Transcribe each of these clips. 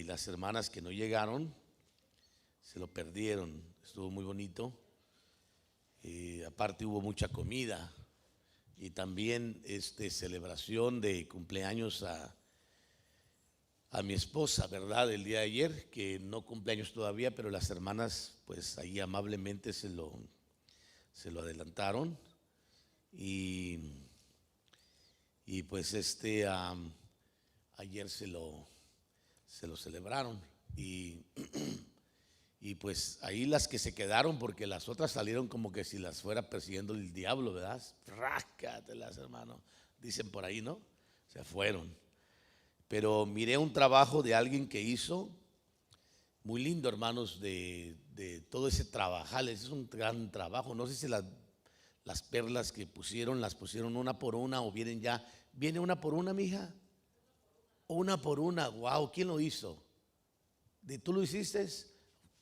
Las hermanas que no llegaron se lo perdieron. Estuvo muy bonito. Aparte hubo mucha comida y también celebración de cumpleaños a mi esposa, ¿verdad? El día de ayer, que no cumpleaños todavía, pero las hermanas pues ahí amablemente se lo adelantaron y pues ayer se lo celebraron y pues ahí las que se quedaron, porque las otras salieron como que si las fuera persiguiendo el diablo, ¿verdad? Rácatelas, hermano, dicen por ahí, ¿no? Se fueron. Pero miré un trabajo de alguien que hizo muy lindo, hermanos, de todo ese trabajar. Es un gran trabajo. No sé si las perlas que pusieron, las pusieron una por una o vienen ya. ¿Viene una por una, mija? Una por una. Wow, ¿quién lo hizo? ¿Tú lo hiciste?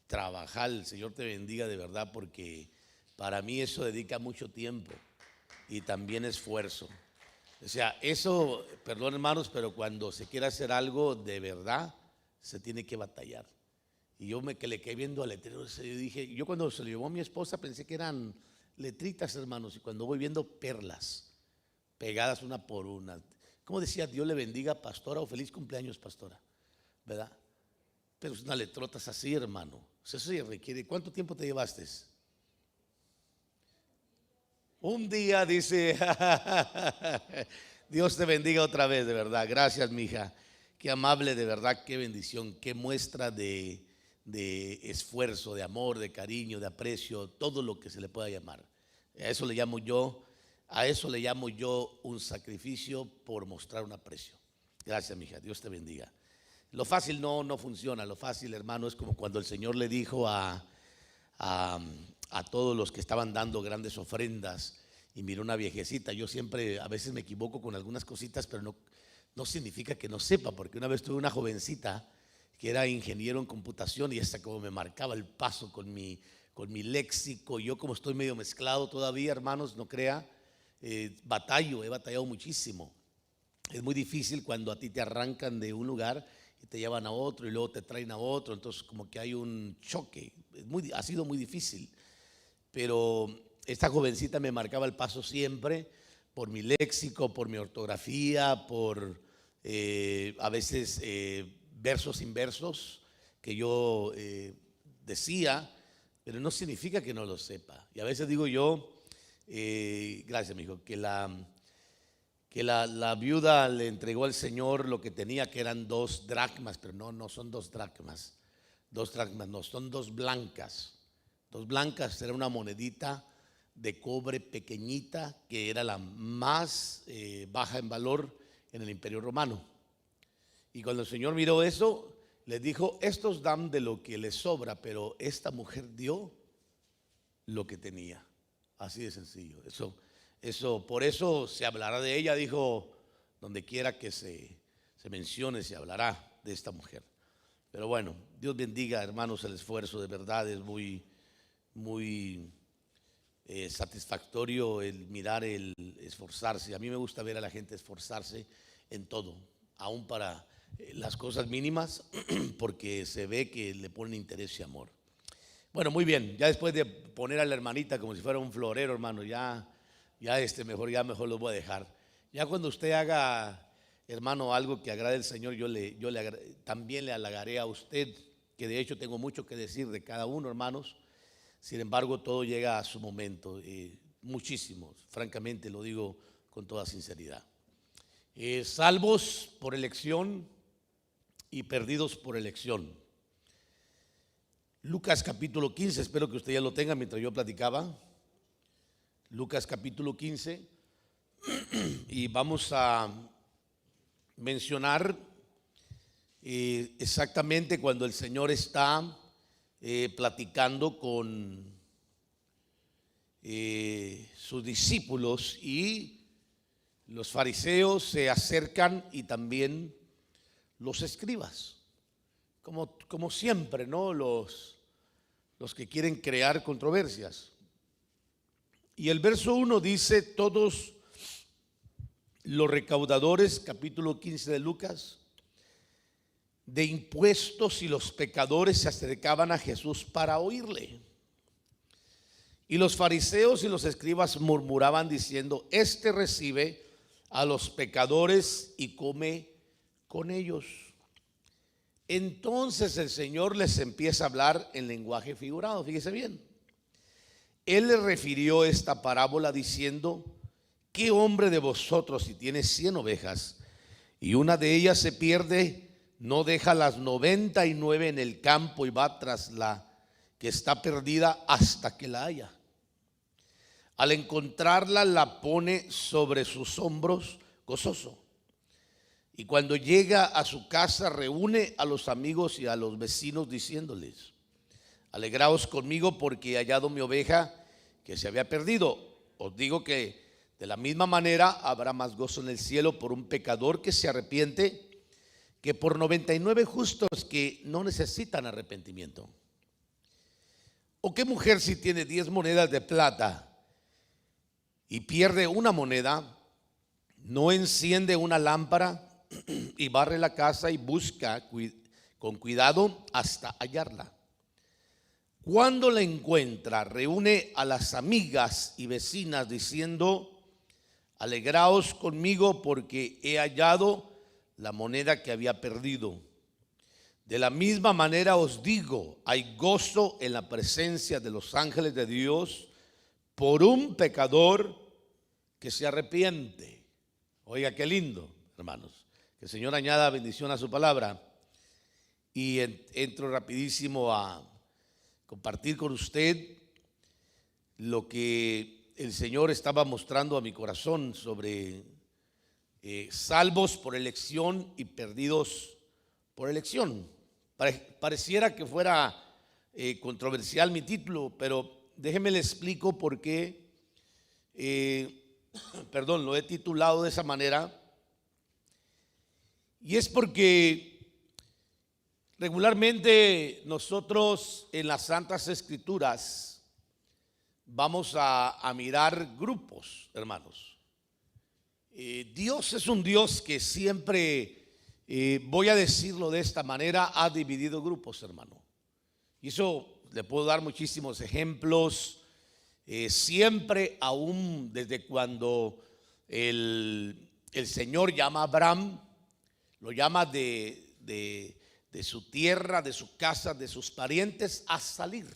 Trabajar, el Señor te bendiga de verdad, porque para mí eso dedica mucho tiempo y también esfuerzo. O sea, eso, perdón hermanos, pero cuando se quiere hacer algo de verdad, se tiene que batallar. Y yo que le quedé viendo al letrero, yo dije, yo cuando se lo llevó a mi esposa pensé que eran letritas, hermanos, y cuando voy viendo perlas pegadas una por una. ¿Cómo decía? Dios le bendiga, pastora, o feliz cumpleaños, pastora, ¿verdad? Pero es una letrotas así, hermano. O sea, eso se requiere. ¿Cuánto tiempo te llevaste? Un día, dice. Dios te bendiga otra vez, de verdad. Gracias, mija. Qué amable, de verdad, qué bendición, qué muestra de esfuerzo, de amor, de cariño, de aprecio, todo lo que se le pueda llamar. A eso le llamo yo un sacrificio por mostrar un aprecio. Gracias, mija. Dios te bendiga. Lo fácil no funciona. Lo fácil, hermano, es como cuando el Señor le dijo a todos los que estaban dando grandes ofrendas y miró una viejecita. Yo siempre, a veces me equivoco con algunas cositas, pero no significa que no sepa, porque una vez tuve una jovencita que era ingeniero en computación y esta como me marcaba el paso con mi léxico. Yo como estoy medio mezclado todavía, hermanos, no crea, he batallado muchísimo. Es muy difícil cuando a ti te arrancan de un lugar y te llevan a otro y luego te traen a otro, entonces como que hay un choque. Ha sido muy difícil, pero esta jovencita me marcaba el paso siempre por mi léxico, por mi ortografía, por a veces versos inversos que yo decía, pero no significa que no lo sepa. Y a veces digo yo, gracias, mijo, que la viuda le entregó al Señor lo que tenía, que eran 2 dracmas, pero no son 2 dracmas. 2 dracmas, no, son 2 blancas. 2 blancas era una monedita de cobre pequeñita que era la más baja en valor en el Imperio Romano. Y cuando el Señor miró eso, les dijo: estos dan de lo que les sobra, pero esta mujer dio lo que tenía. Así de sencillo. Por eso se hablará de ella, dijo, donde quiera que se mencione, se hablará de esta mujer. Pero bueno, Dios bendiga, hermanos, el esfuerzo, de verdad es muy satisfactorio el mirar, el esforzarse. A mí me gusta ver a la gente esforzarse en todo, aún para las cosas mínimas, porque se ve que le ponen interés y amor. Bueno, muy bien, ya después de poner a la hermanita como si fuera un florero, hermano, ya mejor lo voy a dejar. Ya cuando usted haga, hermano, algo que agrade al Señor, también le halagaré a usted, que de hecho tengo mucho que decir de cada uno, hermanos. Sin embargo, todo llega a su momento, muchísimo, francamente lo digo con toda sinceridad. Salvos por elección y perdidos por elección. Lucas capítulo 15, espero que usted ya lo tenga mientras yo platicaba. Lucas capítulo 15, y vamos a mencionar exactamente cuando el Señor está platicando con sus discípulos y los fariseos se acercan y también los escribas, como siempre, ¿no? Los que quieren crear controversias. Y el verso 1 dice: todos los recaudadores, capítulo 15 de Lucas, de impuestos y los pecadores se acercaban a Jesús para oírle. Y los fariseos y los escribas murmuraban diciendo: este recibe a los pecadores y come con ellos. Entonces el Señor les empieza a hablar en lenguaje figurado. Fíjese bien. Él les refirió esta parábola diciendo: ¿qué hombre de vosotros, si tiene 100 ovejas y una de ellas se pierde, no deja las 99 en el campo y va tras la que está perdida hasta que la haya? Al encontrarla, la pone sobre sus hombros gozoso. Y cuando llega a su casa, reúne a los amigos y a los vecinos diciéndoles: alegraos conmigo porque he hallado mi oveja que se había perdido. Os digo que de la misma manera habrá más gozo en el cielo por un pecador que se arrepiente que por 99 justos que no necesitan arrepentimiento. ¿O qué mujer, si tiene 10 monedas de plata y pierde una moneda, no enciende una lámpara y barre la casa y busca con cuidado hasta hallarla? Cuando la encuentra, reúne a las amigas y vecinas diciendo: alegraos conmigo porque he hallado la moneda que había perdido. De la misma manera os digo, hay gozo en la presencia de los ángeles de Dios por un pecador que se arrepiente. Oiga, qué lindo, hermanos. Que el Señor añada bendición a su palabra. Y entro rapidísimo a compartir con usted lo que el Señor estaba mostrando a mi corazón sobre salvos por elección y perdidos por elección. Pareciera que fuera controversial mi título, pero déjeme le explico por qué lo he titulado de esa manera. Y es porque regularmente nosotros en las Santas Escrituras vamos a mirar grupos, hermanos. Dios es un Dios que siempre, voy a decirlo de esta manera, ha dividido grupos, hermano. Y eso le puedo dar muchísimos ejemplos. Siempre, aún desde cuando el Señor llama a Abraham, lo llama de su tierra, de su casa, de sus parientes, a salir,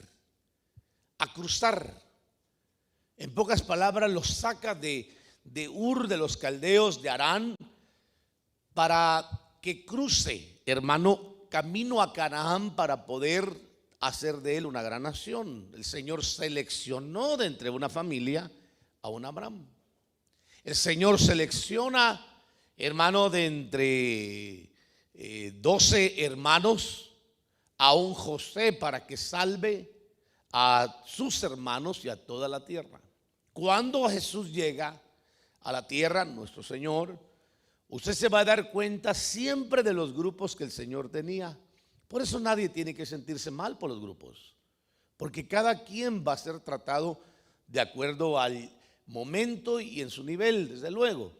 a cruzar. En pocas palabras, los saca de Ur de los caldeos de Harán para que cruce, hermano, camino a Canaán para poder hacer de él una gran nación. El Señor seleccionó de entre una familia a un Abraham. El Señor selecciona, hermano, de entre 12 hermanos a un José para que salve a sus hermanos y a toda la tierra. Cuando Jesús llega a la tierra, nuestro Señor, usted se va a dar cuenta siempre de los grupos que el Señor tenía. Por eso nadie tiene que sentirse mal por los grupos, porque cada quien va a ser tratado de acuerdo al momento y en su nivel, desde luego.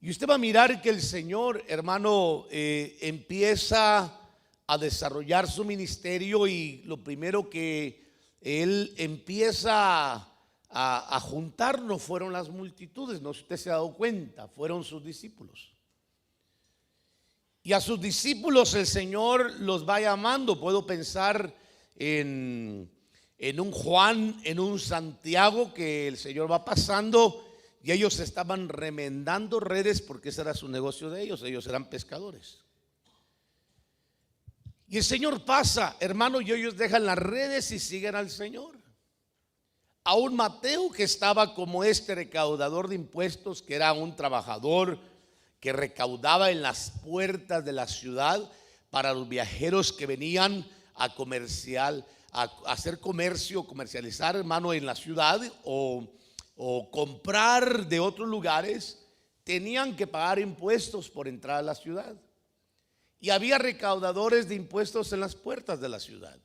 Y usted va a mirar que el Señor, hermano, empieza a desarrollar su ministerio, y lo primero que Él empieza a juntar no fueron las multitudes, no sé si usted se ha dado cuenta, fueron sus discípulos. Y a sus discípulos el Señor los va llamando. Puedo pensar en un Juan, en un Santiago, que el Señor va pasando y ellos estaban remendando redes, porque ese era su negocio de ellos eran pescadores. Y el Señor pasa, hermano, y ellos dejan las redes y siguen al Señor. A un Mateo, que estaba como este recaudador de impuestos, que era un trabajador que recaudaba en las puertas de la ciudad para los viajeros que venían a hacer comercio, comercializar, hermano, en la ciudad, o comprar de otros lugares. Tenían que pagar impuestos por entrar a la ciudad, y había recaudadores de impuestos en las puertas de la ciudad.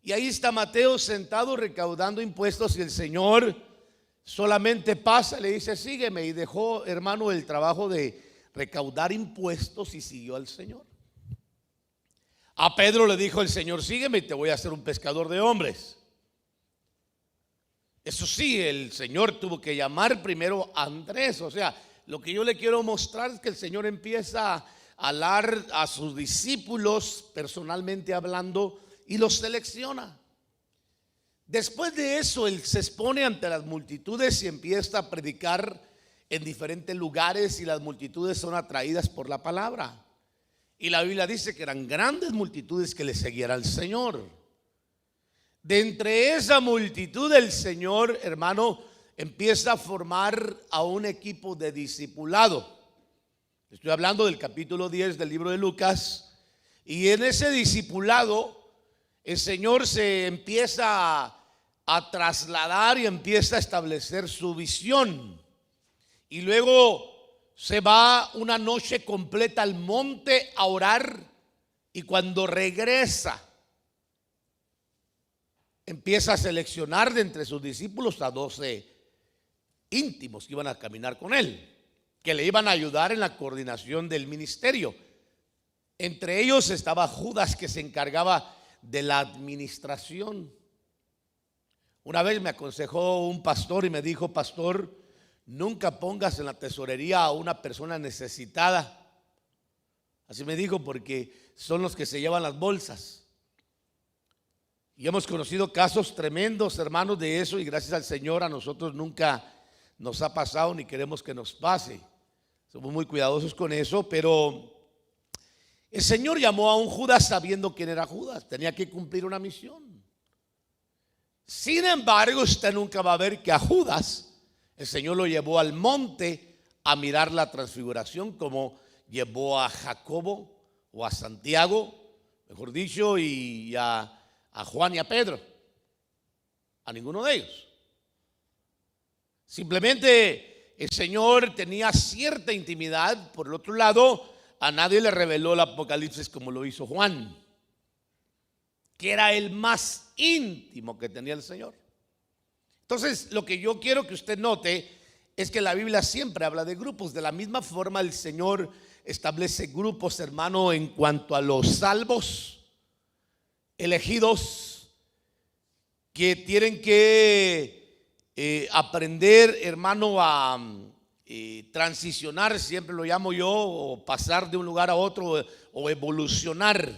Y ahí está Mateo sentado recaudando impuestos, y el Señor solamente pasa, le dice: sígueme. Y dejó, hermano, el trabajo de recaudar impuestos y siguió al Señor. A Pedro le dijo el Señor: sígueme y te voy a hacer un pescador de hombres. Eso sí, el Señor tuvo que llamar primero a Andrés. O sea, lo que yo le quiero mostrar es que el Señor empieza a hablar a sus discípulos personalmente hablando y los selecciona. Después de eso, él se expone ante las multitudes y empieza a predicar en diferentes lugares, y las multitudes son atraídas por la palabra. Y la Biblia dice que eran grandes multitudes que le seguían al Señor. De entre esa multitud, el Señor, hermano, empieza a formar a un equipo de discipulado. Estoy hablando del capítulo 10 del libro de Lucas. Y en ese discipulado, el Señor se empieza a trasladar y empieza a establecer su visión. Y luego se va una noche completa al monte a orar, y cuando regresa empieza a seleccionar de entre sus discípulos a 12 íntimos que iban a caminar con él, que le iban a ayudar en la coordinación del ministerio. Entre ellos estaba Judas, que se encargaba de la administración. Una vez me aconsejó un pastor y me dijo: pastor, nunca pongas en la tesorería a una persona necesitada. Así me dijo, porque son los que se llevan las bolsas. Y hemos conocido casos tremendos, hermanos, de eso, y gracias al Señor a nosotros nunca nos ha pasado ni queremos que nos pase. Somos muy cuidadosos con eso, pero el Señor llamó a un Judas sabiendo quién era Judas. Tenía que cumplir una misión. Sin embargo, usted nunca va a ver que a Judas el Señor lo llevó al monte a mirar la transfiguración, como llevó a Jacobo o a Santiago, mejor dicho, y a Juan y a Pedro. A ninguno de ellos. Simplemente el Señor tenía cierta intimidad. Por el otro lado, a nadie le reveló el Apocalipsis como lo hizo Juan, que era el más íntimo que tenía el Señor. Entonces, lo que yo quiero que usted note es que la Biblia siempre habla de grupos. De la misma forma, el Señor establece grupos, hermano, en cuanto a los salvos, elegidos, que tienen que aprender, hermano, a transicionar, siempre lo llamo yo, o pasar de un lugar a otro, o evolucionar.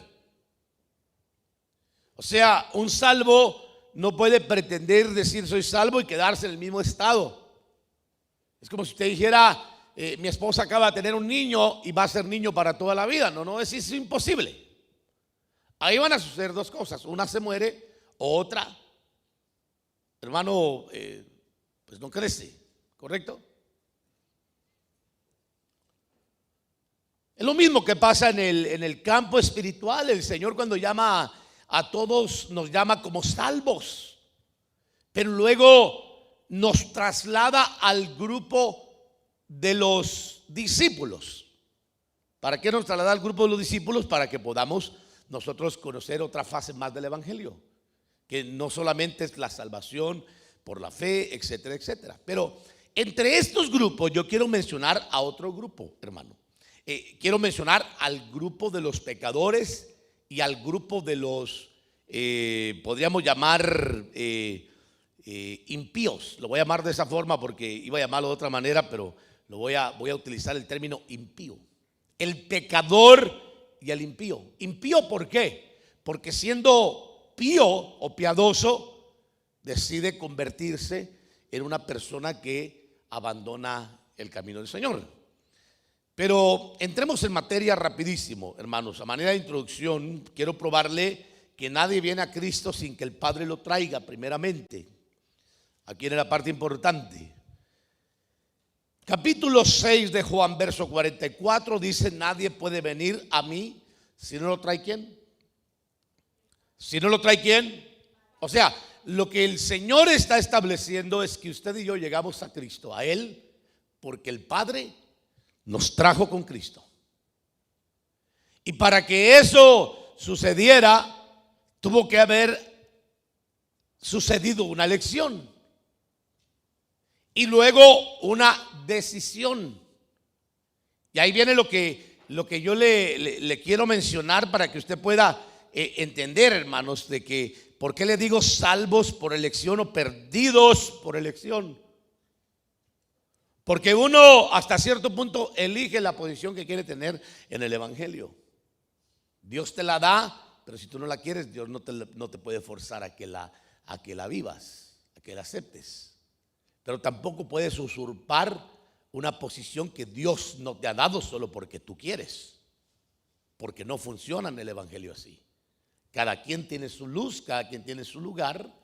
O sea, un salvo no puede pretender decir soy salvo y quedarse en el mismo estado. Es como si usted dijera: mi esposa acaba de tener un niño y va a ser niño para toda la vida. No, es imposible. Ahí van a suceder dos cosas: una se muere, otra, hermano, pues no crece, ¿correcto? Es lo mismo que pasa en el campo espiritual. El Señor, cuando llama a todos, nos llama como salvos, pero luego nos traslada al grupo de los discípulos. ¿Para qué nos traslada al grupo de los discípulos? Para que podamos nosotros conocer otra fase más del evangelio, que no solamente es la salvación por la fe, etcétera, etcétera. Pero entre estos grupos yo quiero mencionar a otro grupo, hermano. Quiero mencionar al grupo de los pecadores y al grupo de los, podríamos llamar impíos. Lo voy a llamar de esa forma porque iba a llamarlo de otra manera, pero voy a utilizar el término impío. El pecador y el impío. Impío, ¿por qué? Porque siendo pío o piadoso, decide convertirse en una persona que abandona el camino del Señor. Pero entremos en materia rapidísimo, hermanos. A manera de introducción, quiero probarle que nadie viene a Cristo sin que el Padre lo traiga primeramente. Aquí viene la parte importante. Capítulo 6 de Juan, verso 44, dice: nadie puede venir a mí si no lo trae ¿quién? Si no lo trae ¿quién? O sea, lo que el Señor está estableciendo es que usted y yo llegamos a Cristo, a Él, porque el Padre nos trajo con Cristo. Y para que eso sucediera, tuvo que haber sucedido una elección y luego una decisión. Y ahí viene lo que yo le quiero mencionar para que usted pueda entender, hermanos, de que ¿por qué le digo salvos por elección o perdidos por elección? Porque uno hasta cierto punto elige la posición que quiere tener en el evangelio. Dios te la da, pero si tú no la quieres, Dios no te puede forzar a que la vivas, a que la aceptes. Pero tampoco puedes usurpar una posición que Dios no te ha dado solo porque tú quieres, porque no funciona en el evangelio así. Cada quien tiene su luz, cada quien tiene su lugar,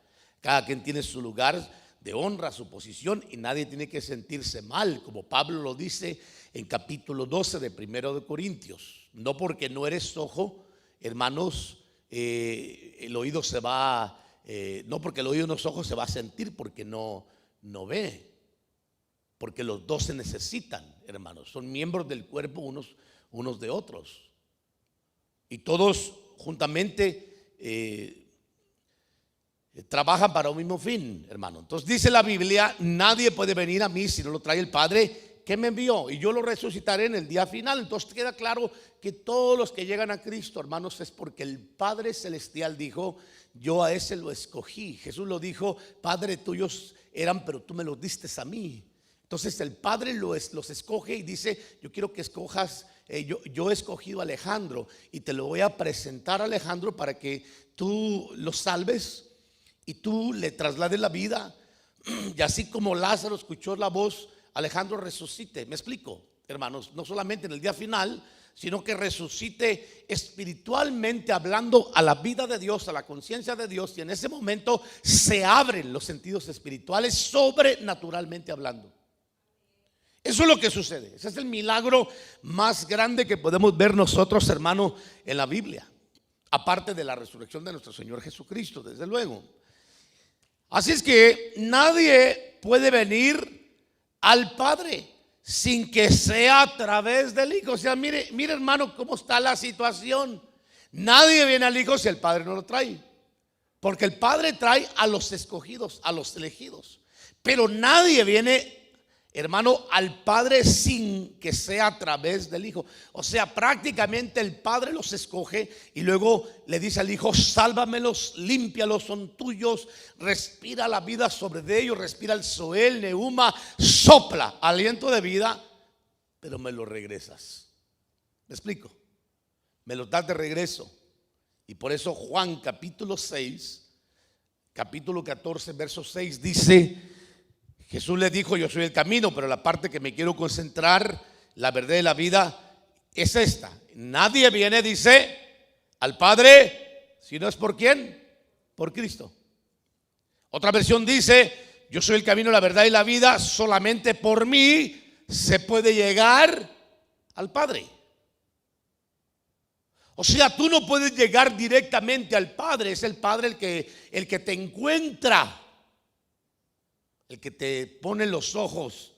cada quien tiene su lugar de honra, su posición, y nadie tiene que sentirse mal, como Pablo lo dice en capítulo 12 de 1 de Corintios. No porque no eres ojo, hermanos, el oído se va, no porque el oído no es ojo se va a sentir porque no ve. Porque los dos se necesitan, hermanos. Son miembros del cuerpo unos de otros. Y todos juntamente trabajan para un mismo fin, hermano. Entonces dice la Biblia: nadie puede venir a mí si no lo trae el Padre que me envió, y yo lo resucitaré en el día final. Entonces queda claro que todos los que llegan a Cristo, hermanos, es porque el Padre Celestial dijo: yo a ese lo escogí. Jesús lo dijo: Padre, tuyos eran, pero tú me los diste a mí. Entonces el Padre los escoge y dice: yo quiero que escojas, yo he escogido a Alejandro y te lo voy a presentar a Alejandro para que tú lo salves y tú le traslades la vida. Y así como Lázaro escuchó la voz, Alejandro resucite. ¿Me explico, hermanos? No solamente en el día final, sino que resucite espiritualmente hablando a la vida de Dios, a la conciencia de Dios. Y en ese momento se abren los sentidos espirituales, sobrenaturalmente hablando. Eso es lo que sucede. Ese es el milagro más grande que podemos ver nosotros, hermanos, en la Biblia, aparte de la resurrección de nuestro Señor Jesucristo, desde luego. Así es que nadie puede venir al Padre sin que sea a través del Hijo. O sea, mire hermano, cómo está la situación. Nadie viene al Hijo si el Padre no lo trae, porque el Padre trae a los escogidos, a los elegidos. Pero nadie viene, hermano, al Padre sin que sea a través del Hijo. O sea, prácticamente el Padre los escoge y luego le dice al Hijo: sálvamelos, límpialos, son tuyos. Respira la vida sobre ellos, respira el Zoel, Neuma, sopla aliento de vida, pero me lo regresas. ¿Me explico? Me lo das de regreso. Y por eso Juan capítulo 6, capítulo 14, verso 6 dice: Jesús le dijo: yo soy el camino, pero la parte que me quiero concentrar, la verdad de la vida, es esta: nadie viene, dice, al Padre si no es por ¿quién? Por Cristo. Otra versión dice: yo soy el camino, la verdad y la vida, solamente por mí se puede llegar al Padre. O sea, tú no puedes llegar directamente al Padre, es el Padre el que te encuentra, el que te pone los ojos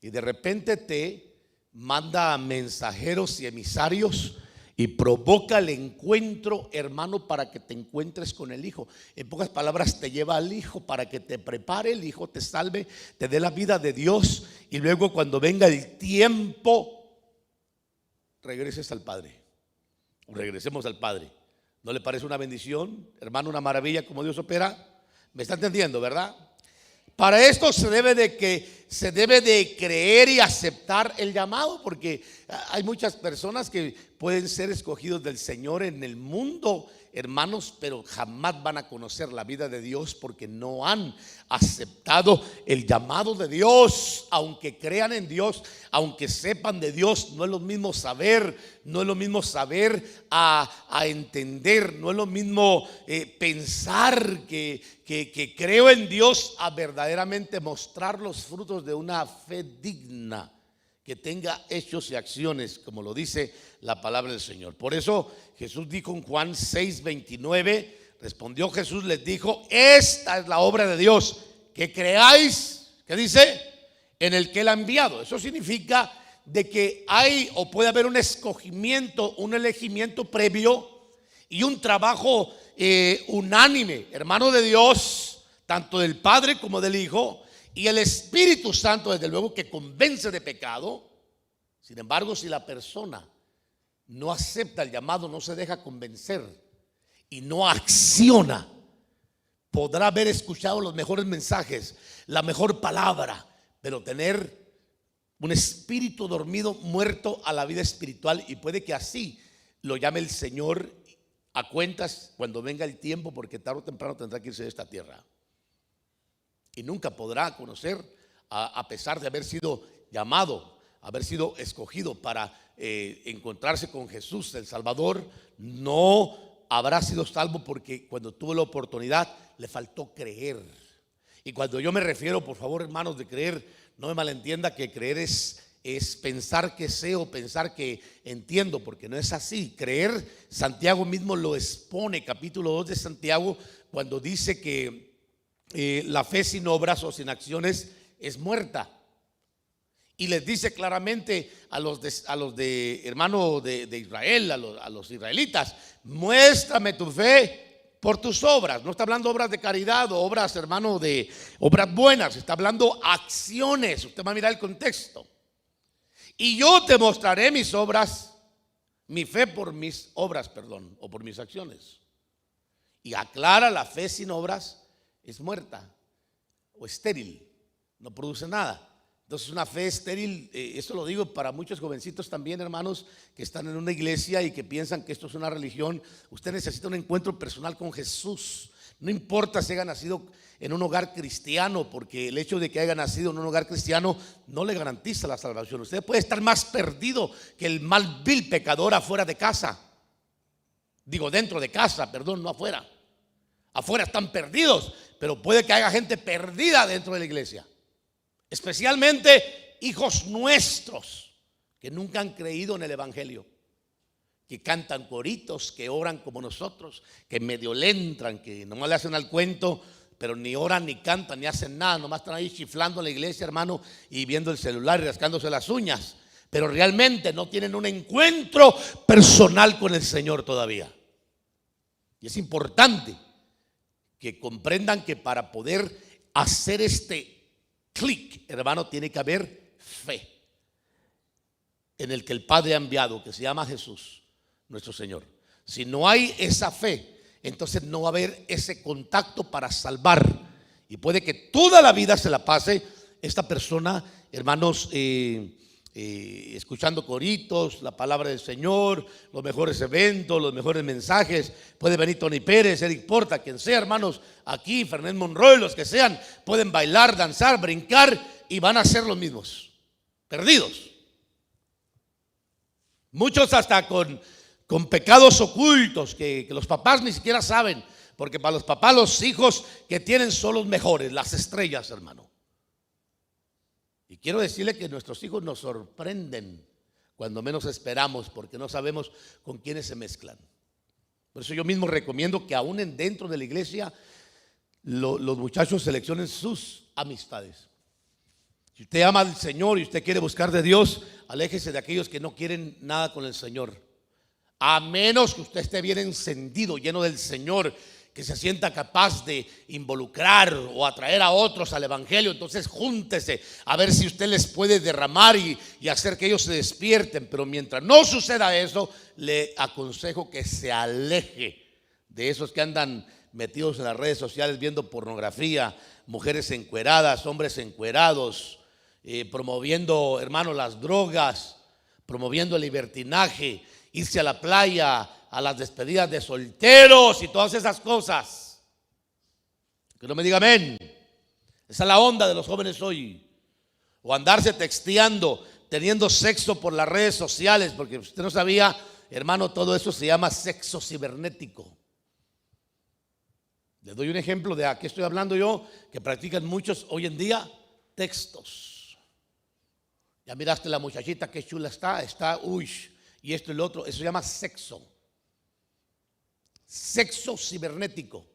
y de repente te manda mensajeros y emisarios y provoca el encuentro, hermano, para que te encuentres con el Hijo. En pocas palabras, te lleva al Hijo para que te prepare, el Hijo te salve, te dé la vida de Dios, y luego cuando venga el tiempo regreses al Padre, o regresemos al Padre. ¿No le parece una bendición, hermano, una maravilla como Dios opera? ¿Me está entendiendo, verdad? Para esto se debe de creer y aceptar el llamado, porque hay muchas personas que pueden ser escogidos del Señor en el mundo, hermanos, pero jamás van a conocer la vida de Dios porque no han aceptado el llamado de Dios. Aunque crean en Dios, aunque sepan de Dios, no es lo mismo saber, no es lo mismo saber a entender, no es lo mismo pensar que creo en Dios a verdaderamente mostrar los frutos de una fe digna, que tenga hechos y acciones, como lo dice la palabra del Señor. Por eso Jesús dijo en Juan 6:29, respondió Jesús, les dijo: esta es la obra de Dios, que creáis, ¿qué dice? En el que Él ha enviado. Eso significa de que hay o puede haber un escogimiento, un elegimiento previo y un trabajo unánime, hermano, de Dios, tanto del Padre como del Hijo, y el Espíritu Santo, desde luego, que convence de pecado, Sin embargo, si la persona no acepta el llamado, no se deja convencer y no acciona, podrá haber escuchado los mejores mensajes, la mejor palabra, pero tener un espíritu dormido, muerto a la vida espiritual, y puede que así lo llame el Señor a cuentas cuando venga el tiempo, porque tarde o temprano tendrá que irse de esta tierra y nunca podrá conocer, a pesar de haber sido llamado, haber sido escogido para encontrarse con Jesús el Salvador, no habrá sido salvo porque cuando tuvo la oportunidad le faltó creer. Y cuando yo me refiero, por favor, hermanos, de creer, no me malentienda que creer es pensar que sé o pensar que entiendo, porque no es así. Creer, Santiago mismo lo expone, capítulo 2 de Santiago, cuando dice que la fe sin obras o sin acciones es muerta. Y les dice claramente a los de hermano de Israel, a los israelitas: muéstrame tu fe por tus obras. No está hablando obras de caridad o obras, hermano, de obras buenas. Está hablando acciones. Usted va a mirar el contexto. Y yo te mostraré mis obras, mi fe por mis obras, perdón, o por mis acciones. Y aclara: la fe sin obras es muerta o estéril, no produce nada. Entonces, una fe estéril, esto lo digo para muchos jovencitos también, hermanos, que están en una iglesia y que piensan que esto es una religión. Usted necesita un encuentro personal con Jesús. No importa si haya nacido en un hogar cristiano, porque el hecho de que haya nacido en un hogar cristiano no le garantiza la salvación. Usted puede estar más perdido que el mal vil pecador afuera de casa. Digo, dentro de casa, perdón, no afuera. Afuera están perdidos, pero puede que haya gente perdida dentro de la iglesia. Especialmente hijos nuestros que nunca han creído en el evangelio, que cantan coritos, que oran como nosotros, que medio le entran, que nomás le hacen al cuento, pero ni oran, ni cantan, ni hacen nada. Nomás están ahí chiflando en la iglesia, hermano, y viendo el celular y rascándose las uñas, pero realmente no tienen un encuentro personal con el Señor todavía. Y es importante que comprendan que para poder hacer este clic, hermano, tiene que haber fe en el que el Padre ha enviado, que se llama Jesús, nuestro Señor. Si no hay esa fe, entonces no va a haber ese contacto para salvar. Y puede que toda la vida se la pase esta persona, hermanos, escuchando coritos, la palabra del Señor, los mejores eventos, los mejores mensajes. Puede venir Tony Pérez, Eric Porta, quien sea, hermanos, aquí, Fernández Monroy, los que sean, pueden bailar, danzar, brincar y van a ser los mismos, perdidos. Muchos hasta con pecados ocultos que los papás ni siquiera saben, porque para los papás los hijos que tienen son los mejores, las estrellas, hermano. Y quiero decirle que nuestros hijos nos sorprenden cuando menos esperamos, porque no sabemos con quiénes se mezclan. Por eso yo mismo recomiendo que aún dentro de la iglesia los muchachos seleccionen sus amistades. Si usted ama al Señor y usted quiere buscar de Dios, aléjese de aquellos que no quieren nada con el Señor. A menos que usted esté bien encendido, lleno del Señor, que se sienta capaz de involucrar o atraer a otros al evangelio, entonces júntese a ver si usted les puede derramar y hacer que ellos se despierten. Pero mientras no suceda eso, le aconsejo que se aleje de esos que andan metidos en las redes sociales viendo pornografía, mujeres encueradas, hombres encuerados, promoviendo, hermano, las drogas, promoviendo el libertinaje, irse a la playa, a las despedidas de solteros y todas esas cosas. Que no me diga amén. Esa es la onda de los jóvenes hoy. O andarse texteando, teniendo sexo por las redes sociales, porque usted no sabía, hermano, todo eso se llama sexo cibernético. Les doy un ejemplo de a qué estoy hablando yo, que practican muchos hoy en día: textos. Ya miraste la muchachita, qué chula está, uy, y esto y lo otro. Eso se llama sexo. Sexo cibernético.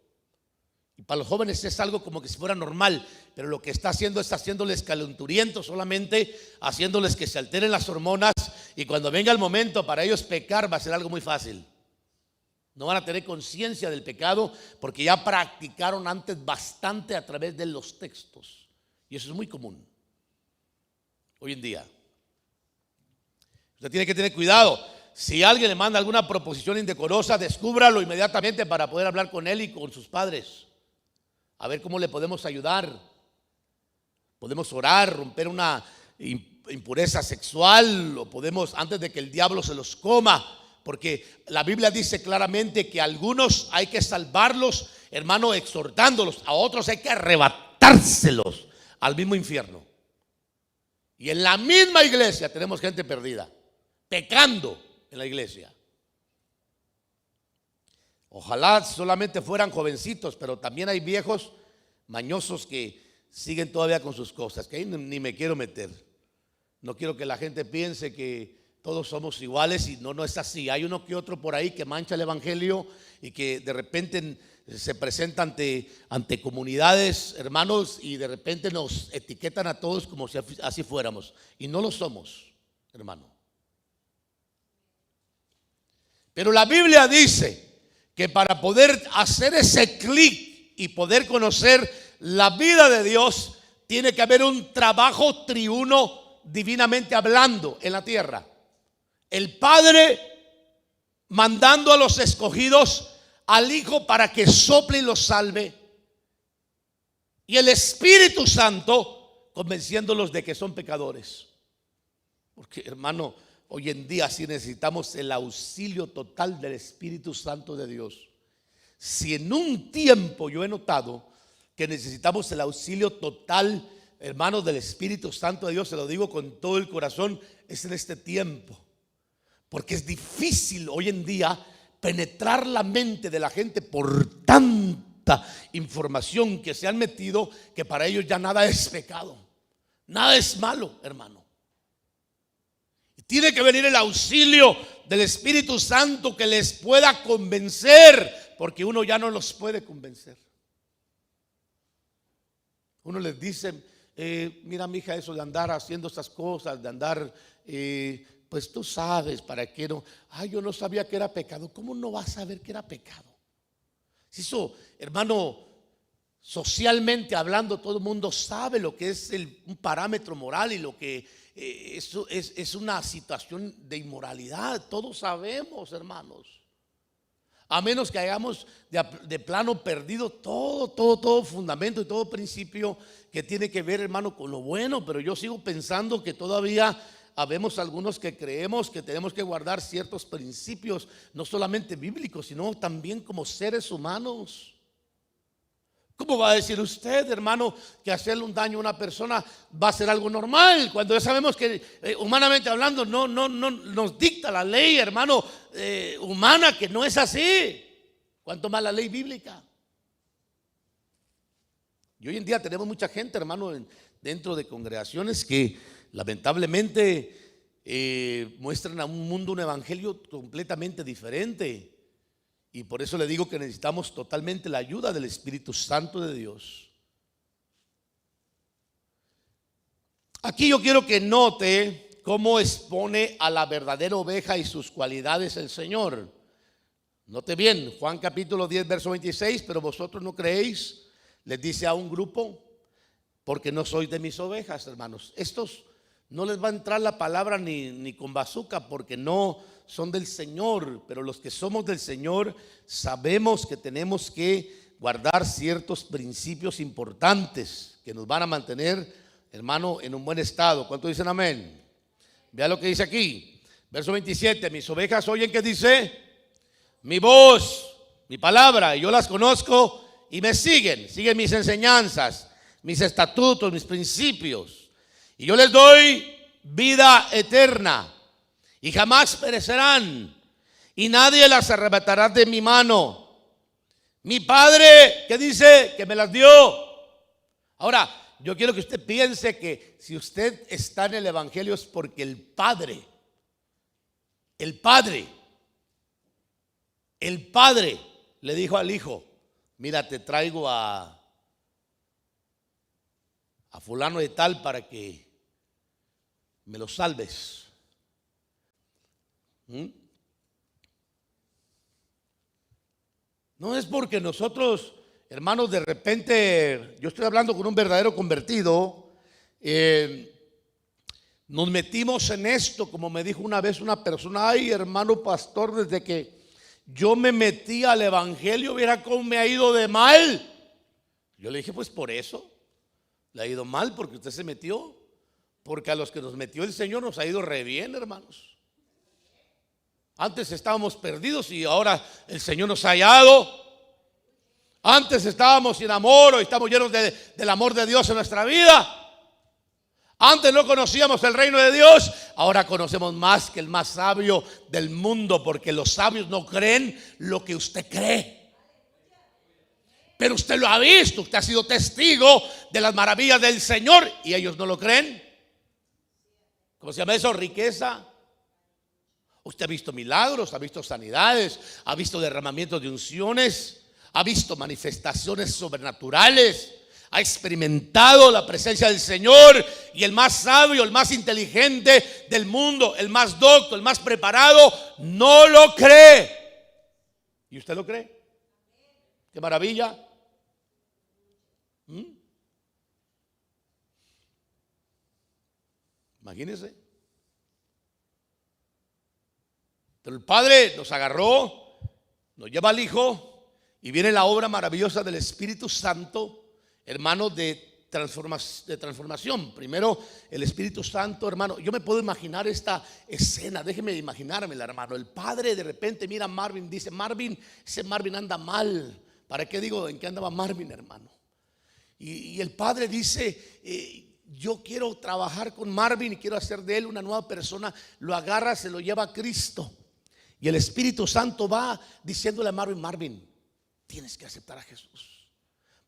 Y para los jóvenes es algo como que si fuera normal, pero lo que está haciendo es haciéndoles calenturientos, solamente haciéndoles que se alteren las hormonas, y cuando venga el momento para ellos pecar va a ser algo muy fácil. No van a tener conciencia del pecado porque ya practicaron antes bastante a través de los textos. Y eso es muy común hoy en día. Usted tiene que tener cuidado. Si alguien le manda alguna proposición indecorosa, descúbralo inmediatamente para poder hablar con él y con sus padres. A ver cómo le podemos ayudar. Podemos orar, romper una impureza sexual, o podemos, antes de que el diablo se los coma, porque la Biblia dice claramente que a algunos hay que salvarlos, hermano, exhortándolos, a otros hay que arrebatárselos al mismo infierno. Y en la misma iglesia tenemos gente perdida, pecando en la iglesia. Ojalá solamente fueran jovencitos, pero también hay viejos mañosos que siguen todavía con sus cosas, que ahí ni me quiero meter. No quiero que la gente piense que todos somos iguales, y no es así. Hay uno que otro por ahí que mancha el evangelio y que de repente se presenta ante comunidades, hermanos, y de repente nos etiquetan a todos como si así fuéramos, y no lo somos, hermano. Pero la Biblia dice que para poder hacer ese clic y poder conocer la vida de Dios, tiene que haber un trabajo triuno divinamente hablando en la tierra. El Padre mandando a los escogidos al Hijo para que sople y los salve, y el Espíritu Santo convenciéndolos de que son pecadores. Porque, hermano, hoy en día sí necesitamos el auxilio total del Espíritu Santo de Dios. Si en un tiempo yo he notado que necesitamos el auxilio total, hermanos, del Espíritu Santo de Dios, se lo digo con todo el corazón, es en este tiempo. Porque es difícil hoy en día penetrar la mente de la gente por tanta información que se han metido, que para ellos ya nada es pecado, nada es malo, hermano. Y tiene que venir el auxilio del Espíritu Santo que les pueda convencer, porque uno ya no los puede convencer. Uno les dice, mira, mija, eso de andar haciendo esas cosas, de andar, pues tú sabes para qué no. Ay, yo no sabía que era pecado. ¿Cómo no vas a saber que era pecado? Si eso, hermano, socialmente hablando, todo el mundo sabe lo que es un parámetro moral y lo que eso es una situación de inmoralidad. Todos sabemos, hermanos. A menos que hayamos de plano perdido todo fundamento y todo principio que tiene que ver, hermano, con lo bueno. Pero yo sigo pensando que todavía habemos algunos que creemos que tenemos que guardar ciertos principios, no solamente bíblicos, sino también como seres humanos. ¿Cómo va a decir usted, hermano, que hacerle un daño a una persona va a ser algo normal? Cuando ya sabemos que humanamente hablando no nos dicta la ley, hermano, humana, que no es así. ¿Cuánto más la ley bíblica? Y hoy en día tenemos mucha gente, hermano, dentro de congregaciones que lamentablemente muestran a un mundo un evangelio completamente diferente. Y por eso le digo que necesitamos totalmente la ayuda del Espíritu Santo de Dios. Aquí yo quiero que note cómo expone a la verdadera oveja y sus cualidades el Señor. Note bien, Juan capítulo 10, verso 26, pero vosotros no creéis, les dice a un grupo, porque no sois de mis ovejas, hermanos. Estos no les va a entrar la palabra ni con bazooka, porque no son del Señor. Pero los que somos del Señor sabemos que tenemos que guardar ciertos principios importantes que nos van a mantener, hermano, en un buen estado. ¿Cuántos dicen amén? Vea lo que dice aquí, verso 27. Mis ovejas oyen, que dice, mi voz, mi palabra, y yo las conozco y me siguen mis enseñanzas, mis estatutos, mis principios, y yo les doy vida eterna, y jamás perecerán, y nadie las arrebatará de mi mano. Mi Padre, ¿qué dice? Que me las dio. Ahora, yo quiero que usted piense que si usted está en el evangelio es porque el Padre le dijo al Hijo, mira, te traigo a fulano de tal para que me lo salves. No es porque nosotros, hermanos, de repente, yo estoy hablando con un verdadero convertido, Nos metimos en esto, como me dijo una vez una persona: ay, hermano pastor, desde que yo me metí al evangelio, viera cómo me ha ido de mal. Yo le dije: pues por eso le ha ido mal, porque usted se metió. Porque a los que nos metió el Señor nos ha ido re bien, hermanos. Antes estábamos perdidos y ahora el Señor nos ha hallado. Antes estábamos sin amor, hoy estamos llenos del amor de Dios en nuestra vida. Antes no conocíamos el reino de Dios, ahora conocemos más que el más sabio del mundo, porque los sabios no creen lo que usted cree. Pero usted lo ha visto, usted ha sido testigo de las maravillas del Señor y ellos no lo creen. ¿Cómo se llama eso? Riqueza. Usted ha visto milagros, ha visto sanidades, ha visto derramamientos de unciones, ha visto manifestaciones sobrenaturales, ha experimentado la presencia del Señor. Y el más sabio, el más inteligente del mundo, el más docto, el más preparado, no lo cree. ¿Y usted lo cree? ¡Qué maravilla! Imagínense. Pero el Padre nos agarró, nos lleva al Hijo, y viene la obra maravillosa del Espíritu Santo, hermano, de transformación. Primero el Espíritu Santo, hermano. Yo me puedo imaginar esta escena, déjeme imaginármela, hermano. El Padre de repente mira a Marvin, dice: Marvin, ese Marvin anda mal. ¿Para qué digo en qué andaba Marvin, hermano? Y el Padre dice: yo quiero trabajar con Marvin y quiero hacer de él una nueva persona. Lo agarra, se lo lleva a Cristo. Y el Espíritu Santo va diciéndole a Marvin: Marvin, tienes que aceptar a Jesús.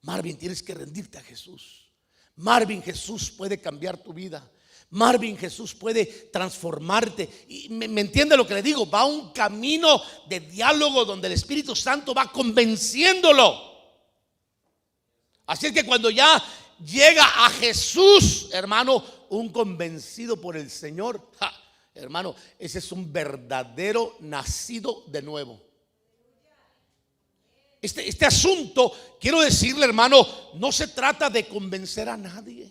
Marvin, tienes que rendirte a Jesús. Marvin, Jesús puede cambiar tu vida. Marvin, Jesús puede transformarte. Y me entiende lo que le digo. Va a un camino de diálogo donde el Espíritu Santo va convenciéndolo. Así es que cuando ya llega a Jesús, hermano, un convencido por el Señor, hermano, ese es un verdadero nacido de nuevo. Este asunto, quiero decirle, hermano, no se trata de convencer a nadie.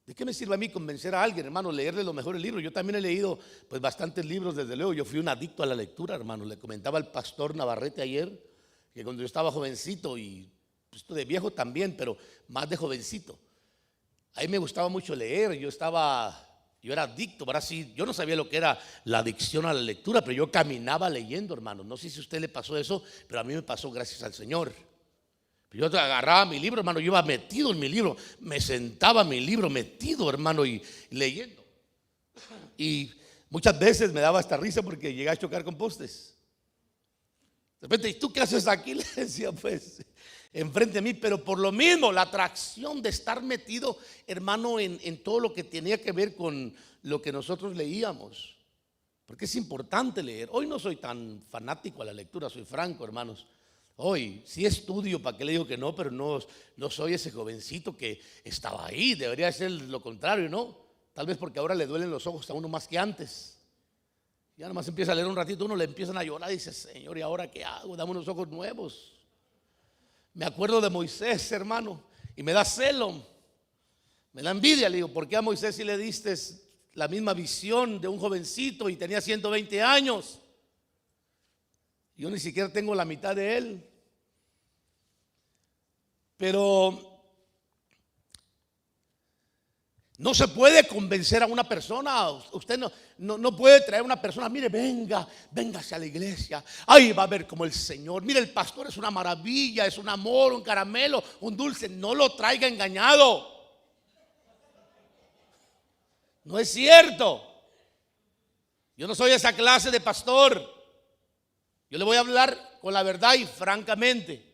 ¿De qué me sirve a mí convencer a alguien, hermano? Leerle los mejores libros. Yo también he leído pues bastantes libros, desde luego. Yo fui un adicto a la lectura, hermano. Le comentaba al pastor Navarrete ayer que cuando yo estaba jovencito, y esto de viejo también, pero más de jovencito, a mí me gustaba mucho leer. Yo era adicto. Ahora sí, yo no sabía lo que era la adicción a la lectura, pero yo caminaba leyendo, hermano. No sé si a usted le pasó eso, pero a mí me pasó, gracias al Señor. Yo agarraba mi libro, hermano, yo iba metido en mi libro, me sentaba en mi libro metido, hermano, y leyendo. Y muchas veces me daba hasta risa porque llegué a chocar con postes. De repente: ¿y tú qué haces aquí? Le decía, pues, enfrente de mí. Pero por lo mismo, la atracción de estar metido, hermano, en todo lo que tenía que ver con lo que nosotros leíamos. Porque es importante leer. Hoy no soy tan fanático a la lectura, soy franco, hermanos. Hoy sí estudio, ¿para qué le digo que no? Pero no soy ese jovencito que estaba ahí. Debería ser lo contrario, ¿no? Tal vez porque ahora le duelen los ojos a uno más que antes. Ya nomás empieza a leer un ratito, uno le empiezan a llorar y dice: Señor, ¿y ahora qué hago? Dame unos ojos nuevos. Me acuerdo de Moisés, hermano, y me da celo, me da envidia. Le digo: ¿por qué a Moisés si le diste la misma visión de un jovencito y tenía 120 años? Yo ni siquiera tengo la mitad de él. Pero no se puede convencer a una persona. Usted no puede traer a una persona: mire, véngase a la iglesia, ahí va a ver como el Señor, mire, el pastor es una maravilla, es un amor, un caramelo, un dulce. No lo traiga engañado. No es cierto. Yo no soy esa clase de pastor. Yo le voy a hablar con la verdad y francamente.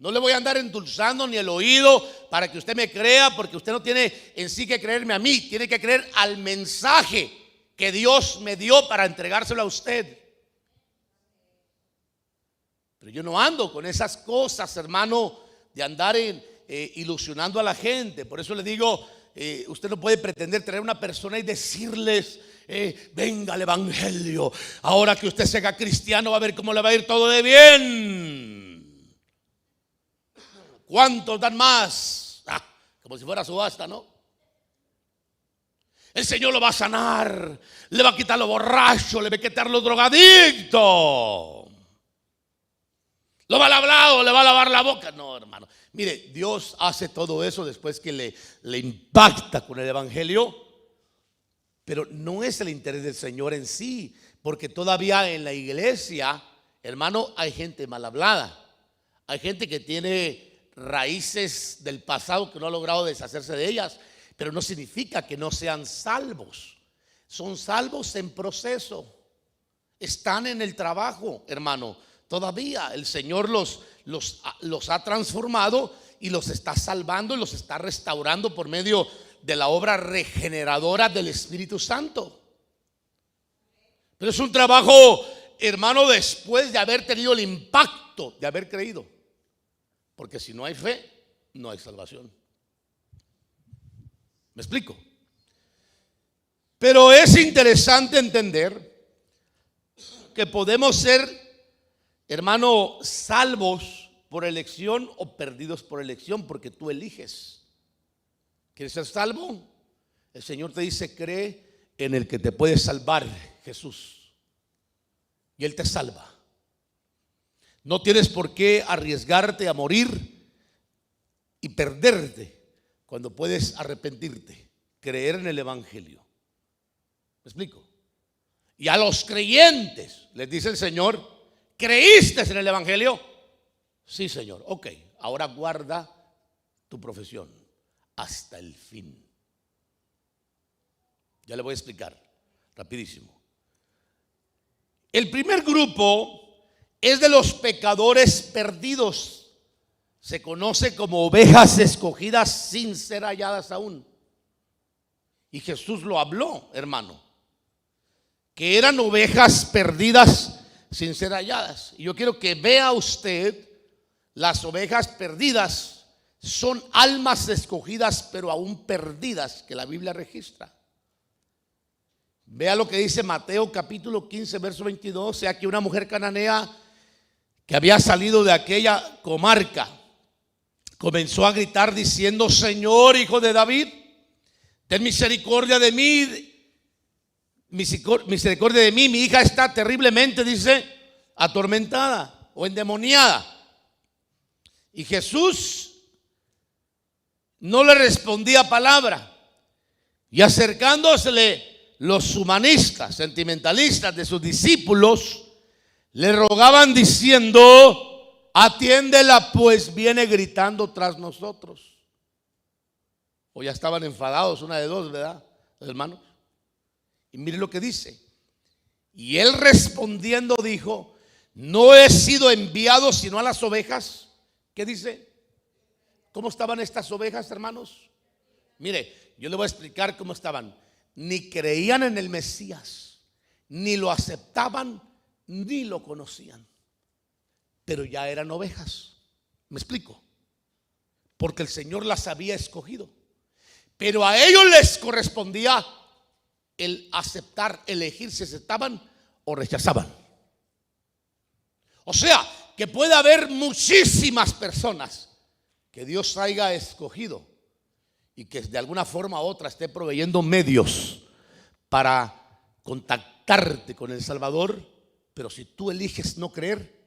No le voy a andar endulzando ni el oído para que usted me crea, porque usted no tiene en sí que creerme a mí, tiene que creer al mensaje que Dios me dio para entregárselo a usted. Pero yo no ando con esas cosas, hermano, de andar ilusionando a la gente. Por eso le digo, usted no puede pretender traer a una persona y decirles: venga al evangelio, ahora que usted sea cristiano va a ver cómo le va a ir todo de bien. ¿Cuántos dan más? como si fuera subasta, ¿no? El Señor lo va a sanar, le va a quitar lo borracho, le va a quitar lo drogadicto, lo va a lavar, le va a lavar la boca. No, hermano. Mire, Dios hace todo eso después que le impacta con el evangelio, pero no es el interés del Señor en sí, porque todavía en la iglesia, hermano, hay gente mal hablada, hay gente que tiene raíces del pasado que no ha logrado deshacerse de ellas, pero no significa que no sean salvos. Son salvos en proceso, están en el trabajo, hermano. Todavía el Señor los ha transformado y los está salvando y los está restaurando por medio de la obra regeneradora del Espíritu Santo. Pero es un trabajo, hermano, después de haber tenido el impacto de haber creído. Porque si no hay fe, no hay salvación. ¿Me explico? Pero es interesante entender que podemos ser, hermano, salvos por elección o perdidos por elección, porque tú eliges. ¿Quieres ser salvo? El Señor te dice: cree en el que te puede salvar, Jesús, y Él te salva. No tienes por qué arriesgarte a morir y perderte cuando puedes arrepentirte, creer en el evangelio. ¿Me explico? Y a los creyentes les dice el Señor: ¿creíste en el evangelio? Sí, Señor. Ok, ahora guarda tu profesión hasta el fin. Ya le voy a explicar rapidísimo. El primer grupo es de los pecadores perdidos. Se conoce como ovejas escogidas sin ser halladas aún. Y Jesús lo habló, hermano, que eran ovejas perdidas sin ser halladas. Y yo quiero que vea usted, las ovejas perdidas son almas escogidas pero aún perdidas, que la Biblia registra. Vea lo que dice Mateo capítulo 15 verso 22. Sea que una mujer cananea que había salido de aquella comarca comenzó a gritar diciendo: Señor, hijo de David, ten misericordia de mí, misericordia de mí, mi hija está terriblemente, dice, atormentada o endemoniada. Y Jesús no le respondía palabra, y acercándosele los humanistas, sentimentalistas de sus discípulos, le rogaban diciendo: atiéndela, pues viene gritando tras nosotros. O ya estaban enfadados, una de dos, ¿verdad, hermanos? Y mire lo que dice: y él respondiendo dijo: no he sido enviado sino a las ovejas. ¿Qué dice? ¿Cómo estaban estas ovejas, hermanos? Mire, yo le voy a explicar cómo estaban. Ni creían en el Mesías, ni lo aceptaban, ni lo conocían, pero ya eran ovejas. ¿Me explico? Porque el Señor las había escogido, pero a ellos les correspondía el aceptar, elegir si aceptaban o rechazaban. O sea, que puede haber muchísimas personas que Dios haya escogido y que de alguna forma u otra esté proveyendo medios para contactarte con el Salvador, pero si tú eliges no creer,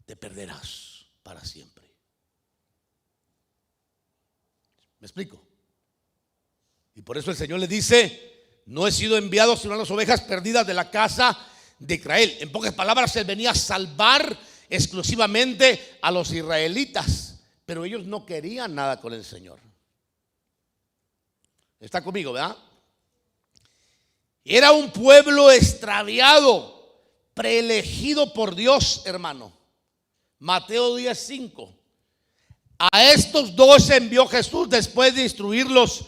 te perderás para siempre. ¿Me explico? Y por eso el Señor le dice: no he sido enviado sino a las ovejas perdidas de la casa de Israel. En pocas palabras, Él venía a salvar exclusivamente a los israelitas, pero ellos no querían nada con el Señor. Está conmigo, ¿verdad? Era un pueblo extraviado, preelegido por Dios, hermano. Mateo 10:5. A estos dos envió Jesús después de instruirlos,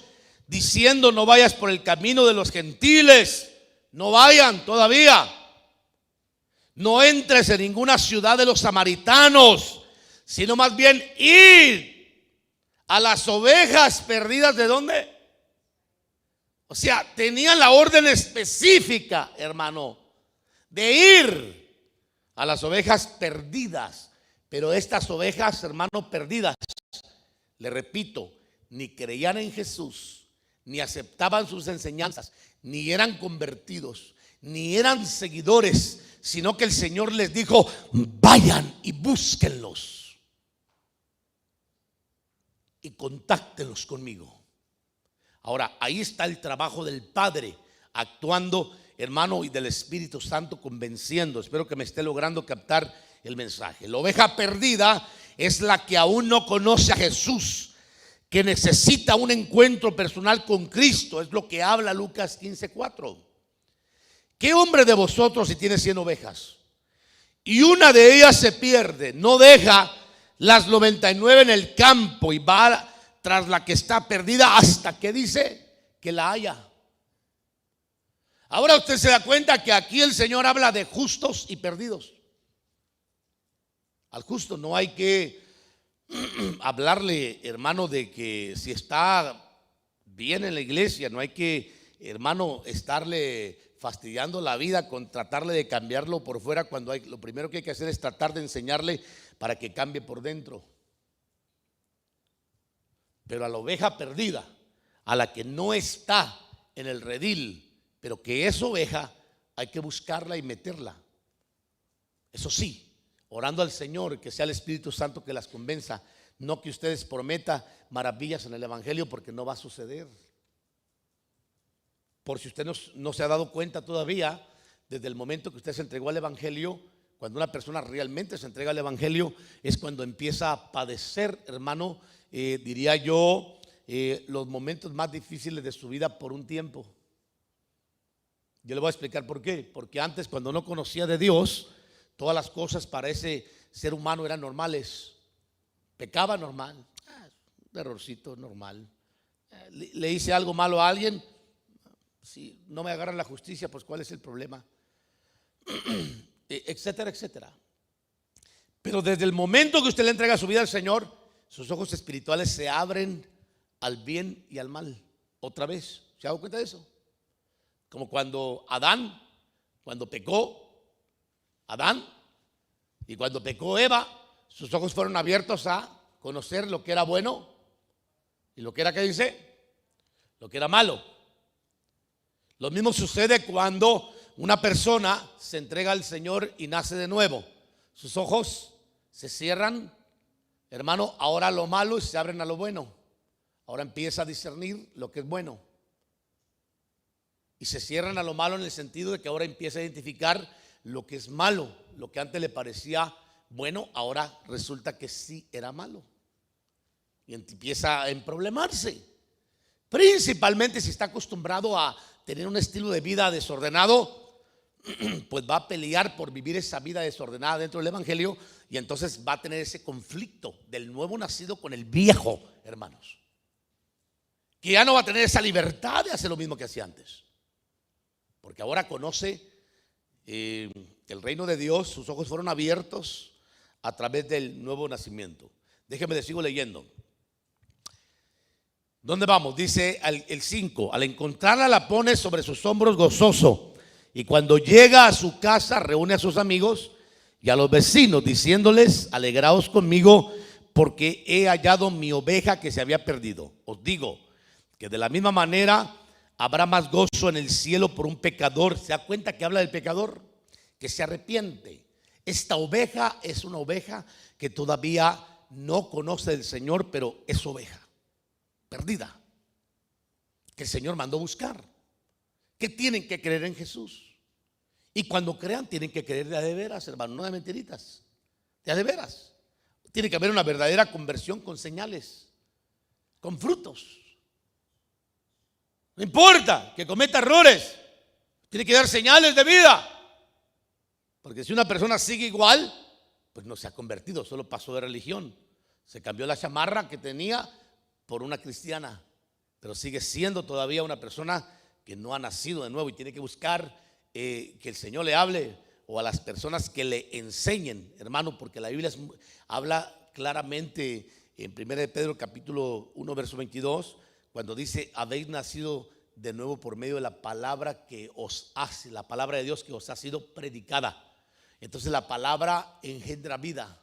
diciendo: no vayas por el camino de los gentiles, no vayan todavía. No entres en ninguna ciudad de los samaritanos, sino más bien ir a las ovejas perdidas. ¿De dónde? O sea, tenían la orden específica, hermano, de ir a las ovejas perdidas. Pero estas ovejas, hermano, perdidas, le repito, ni creían en Jesús, ni aceptaban sus enseñanzas, ni eran convertidos, ni eran seguidores, sino que el Señor les dijo: vayan y búsquenlos y contáctenlos conmigo. Ahora, ahí está el trabajo del Padre actuando, hermano, y del Espíritu Santo convenciendo. Espero que me esté logrando captar el mensaje. La oveja perdida es la que aún no conoce a Jesús, que necesita un encuentro personal con Cristo. Es lo que habla Lucas 15:4. ¿Qué hombre de vosotros, si tiene 100 ovejas y una de ellas se pierde, no deja las 99 en el campo y va tras la que está perdida hasta que dice que la haya? Ahora usted se da cuenta que aquí el Señor habla de justos y perdidos. Al justo no hay que hablarle, hermano, de que si está bien en la iglesia, no hay que, hermano, estarle fastidiando la vida con tratarle de cambiarlo por fuera, cuando lo primero que hay que hacer es tratar de enseñarle para que cambie por dentro. Pero a la oveja perdida, a la que no está en el redil, pero que es oveja, hay que buscarla y meterla. Eso sí, orando al Señor, que sea el Espíritu Santo que las convenza. No que ustedes prometan maravillas en el Evangelio, porque no va a suceder. Por si usted no se ha dado cuenta todavía, desde el momento que usted se entregó al Evangelio, cuando una persona realmente se entrega al Evangelio, es cuando empieza a padecer, hermano, diría yo, los momentos más difíciles de su vida por un tiempo. Yo le voy a explicar por qué. Porque antes, cuando no conocía de Dios, todas las cosas para ese ser humano eran normales. Pecaba normal, un errorcito normal. Le hice algo malo a alguien, si no me agarran la justicia, pues ¿cuál es el problema? Etcétera, etcétera. Pero desde el momento que usted le entrega su vida al Señor, sus ojos espirituales se abren al bien y al mal. Otra vez, ¿se ha dado cuenta de eso? Como cuando Adán, cuando pecó Adán y cuando pecó Eva, sus ojos fueron abiertos a conocer lo que era bueno y lo que era, ¿qué dice? Lo que era malo. Lo mismo sucede cuando una persona se entrega al Señor y nace de nuevo. Sus ojos se cierran, hermano, ahora a lo malo y se abren a lo bueno. Ahora empieza a discernir lo que es bueno. Y se cierran a lo malo en el sentido de que ahora empieza a identificar lo que es malo. Lo que antes le parecía bueno, ahora resulta que sí era malo. Y empieza a emproblemarse. Principalmente si está acostumbrado a tener un estilo de vida desordenado, pues va a pelear por vivir esa vida desordenada dentro del Evangelio, y entonces va a tener ese conflicto del nuevo nacido con el viejo, hermanos, que ya no va a tener esa libertad de hacer lo mismo que hacía antes, porque ahora conoce el reino de Dios. Sus ojos fueron abiertos a través del nuevo nacimiento. Déjeme le sigo leyendo. ¿Dónde vamos? Dice el 5: al encontrarla la pone sobre sus hombros gozoso, y cuando llega a su casa reúne a sus amigos y a los vecinos, diciéndoles: alegraos conmigo, porque he hallado mi oveja que se había perdido. Os digo que de la misma manera habrá más gozo en el cielo por un pecador. ¿Se da cuenta que habla del pecador que se arrepiente? Esta oveja es una oveja que todavía no conoce del Señor, pero es oveja perdida, que el Señor mandó buscar, que tienen que creer en Jesús. Y cuando crean, tienen que creer de a de veras, hermano, no de mentiritas, de a de veras. Tiene que haber una verdadera conversión con señales, con frutos. No importa que cometa errores, tiene que dar señales de vida. Porque si una persona sigue igual, pues no se ha convertido, solo pasó de religión. Se cambió la chamarra que tenía por una cristiana, pero sigue siendo todavía una persona que no ha nacido de nuevo, y tiene que buscar que el Señor le hable, o a las personas que le enseñen, hermano, porque la Biblia habla claramente en 1 de Pedro capítulo 1 verso 22, cuando dice: habéis nacido de nuevo por medio de la palabra que os hace, la palabra de Dios que os ha sido predicada. Entonces la palabra engendra vida,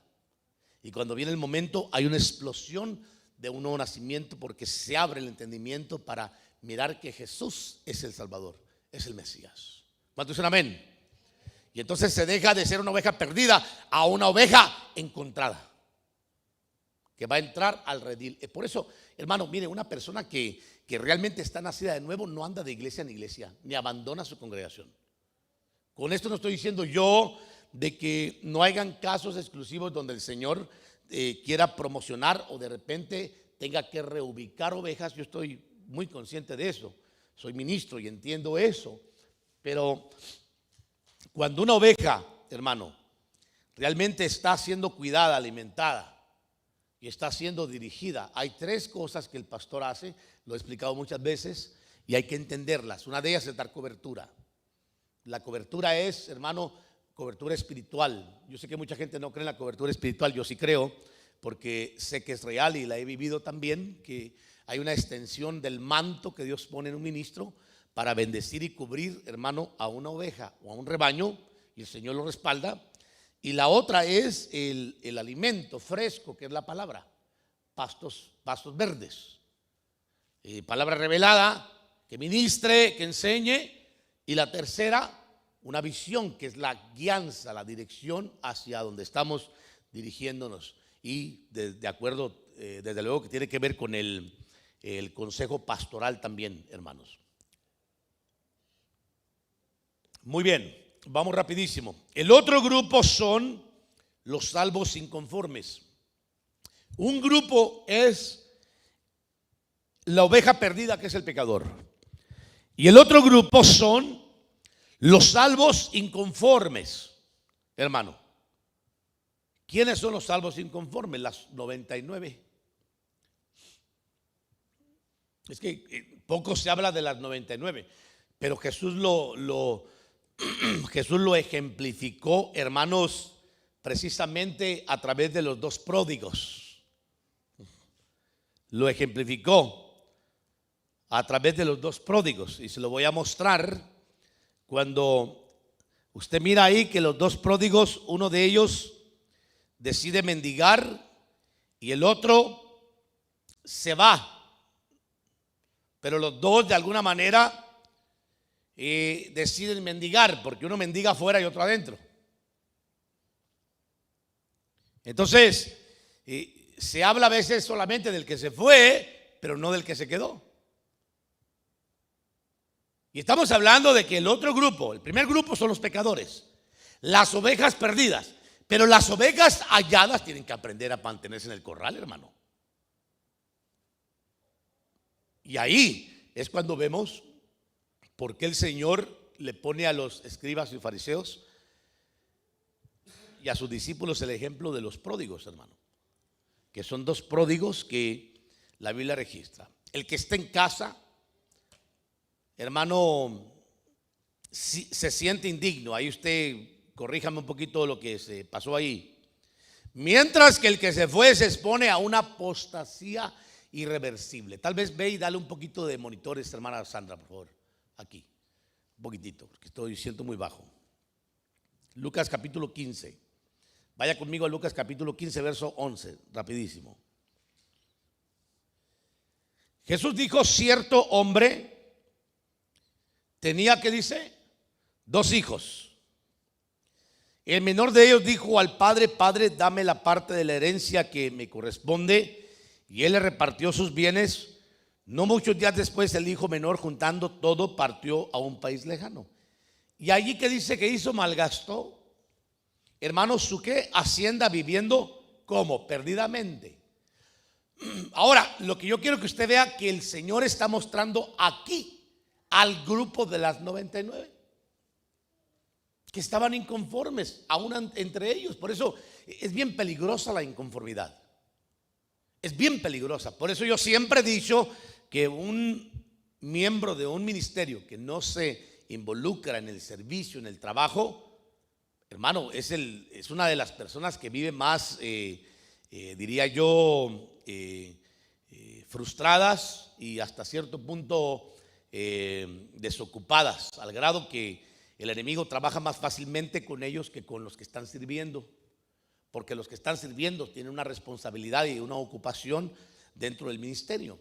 y cuando viene el momento hay una explosión de un nuevo nacimiento, porque se abre el entendimiento para mirar que Jesús es el Salvador, es el Mesías. ¿Cuántos dicen amén? Y entonces se deja de ser una oveja perdida a una oveja encontrada, que va a entrar al redil. Por eso, hermano, mire, una persona que realmente está nacida de nuevo no anda de iglesia en iglesia, ni abandona su congregación. Con esto no estoy diciendo yo de que no hayan casos exclusivos donde el Señor quiera promocionar o de repente tenga que reubicar ovejas. Yo estoy muy consciente de eso, soy ministro y entiendo eso. Pero cuando una oveja, hermano, realmente está siendo cuidada, alimentada y está siendo dirigida, hay tres cosas que el pastor hace, lo he explicado muchas veces y hay que entenderlas. Una de ellas es dar cobertura. La cobertura es, hermano, cobertura espiritual. Yo sé que mucha gente no cree en la cobertura espiritual, yo sí creo, porque sé que es real y la he vivido también, que hay una extensión del manto que Dios pone en un ministro para bendecir y cubrir, hermano, a una oveja o a un rebaño, y el Señor lo respalda. Y la otra es el alimento fresco, que es la palabra, pastos verdes, palabra revelada, que ministre, que enseñe. Y la tercera, una visión, que es la guianza, la dirección hacia donde estamos dirigiéndonos. Y de acuerdo, desde luego que tiene que ver con el consejo pastoral también, hermanos. Muy bien, vamos rapidísimo. El otro grupo son los salvos inconformes. Un grupo es la oveja perdida, que es el pecador. Y el otro grupo son los salvos inconformes, hermano. ¿Quiénes son los salvos inconformes? Las 99. Es que poco se habla de las 99, pero Jesús Jesús lo ejemplificó, hermanos, precisamente a través de los dos pródigos. Lo ejemplificó a través de los dos pródigos, y se lo voy a mostrar cuando usted mira ahí que los dos pródigos, uno de ellos decide mendigar y el otro se va, pero los dos de alguna manera deciden mendigar, porque uno mendiga afuera y otro adentro. Entonces se habla a veces solamente del que se fue, pero no del que se quedó. Y estamos hablando de que el otro grupo, el primer grupo son los pecadores, las ovejas perdidas. Pero las ovejas halladas tienen que aprender a mantenerse en el corral, hermano. Y ahí es cuando vemos por qué el Señor le pone a los escribas y fariseos y a sus discípulos el ejemplo de los pródigos, hermano. Que son dos pródigos que la Biblia registra. El que está en casa, hermano, se siente indigno. Ahí usted corríjame un poquito lo que se pasó ahí. Mientras que el que se fue se expone a una apostasía irreversible. Tal vez ve y dale un poquito de monitores, hermana Sandra, por favor. Aquí, un poquitito, porque siento muy bajo. Lucas capítulo 15. Vaya conmigo a Lucas capítulo 15, verso 11, rapidísimo. Jesús dijo: cierto hombre tenía, ¿qué dice? 2 hijos. El menor de ellos dijo al padre: Padre, dame la parte de la herencia que me corresponde. Y él le repartió sus bienes. No muchos días después, el hijo menor, juntando todo, partió a un país lejano. Y allí, que dice que hizo, malgastó, hermanos, su qué, hacienda, viviendo como perdidamente. Ahora, lo que yo quiero que usted vea, que el Señor está mostrando aquí al grupo de las 99 que estaban inconformes, aún entre ellos. Por eso es bien peligrosa la inconformidad. Es bien peligrosa. Por eso yo siempre he dicho que un miembro de un ministerio que no se involucra en el servicio, en el trabajo, hermano, es una de las personas que vive más, diría yo, frustradas y hasta cierto punto desocupadas, al grado que el enemigo trabaja más fácilmente con ellos que con los que están sirviendo, porque los que están sirviendo tienen una responsabilidad y una ocupación dentro del ministerio.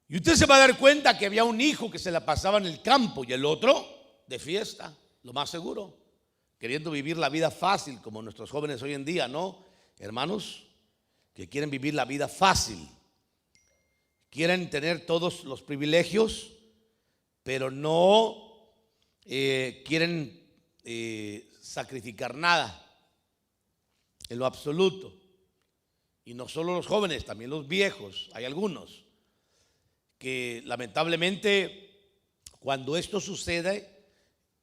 Y usted se va a dar cuenta que había un hijo que se la pasaba en el campo y el otro de fiesta, lo más seguro, queriendo vivir la vida fácil como nuestros jóvenes hoy en día, ¿no? Hermanos, que quieren vivir la vida fácil, quieren tener todos los privilegios, pero no quieren sacrificar nada en lo absoluto. Y no solo los jóvenes, también los viejos, hay algunos que lamentablemente cuando esto sucede,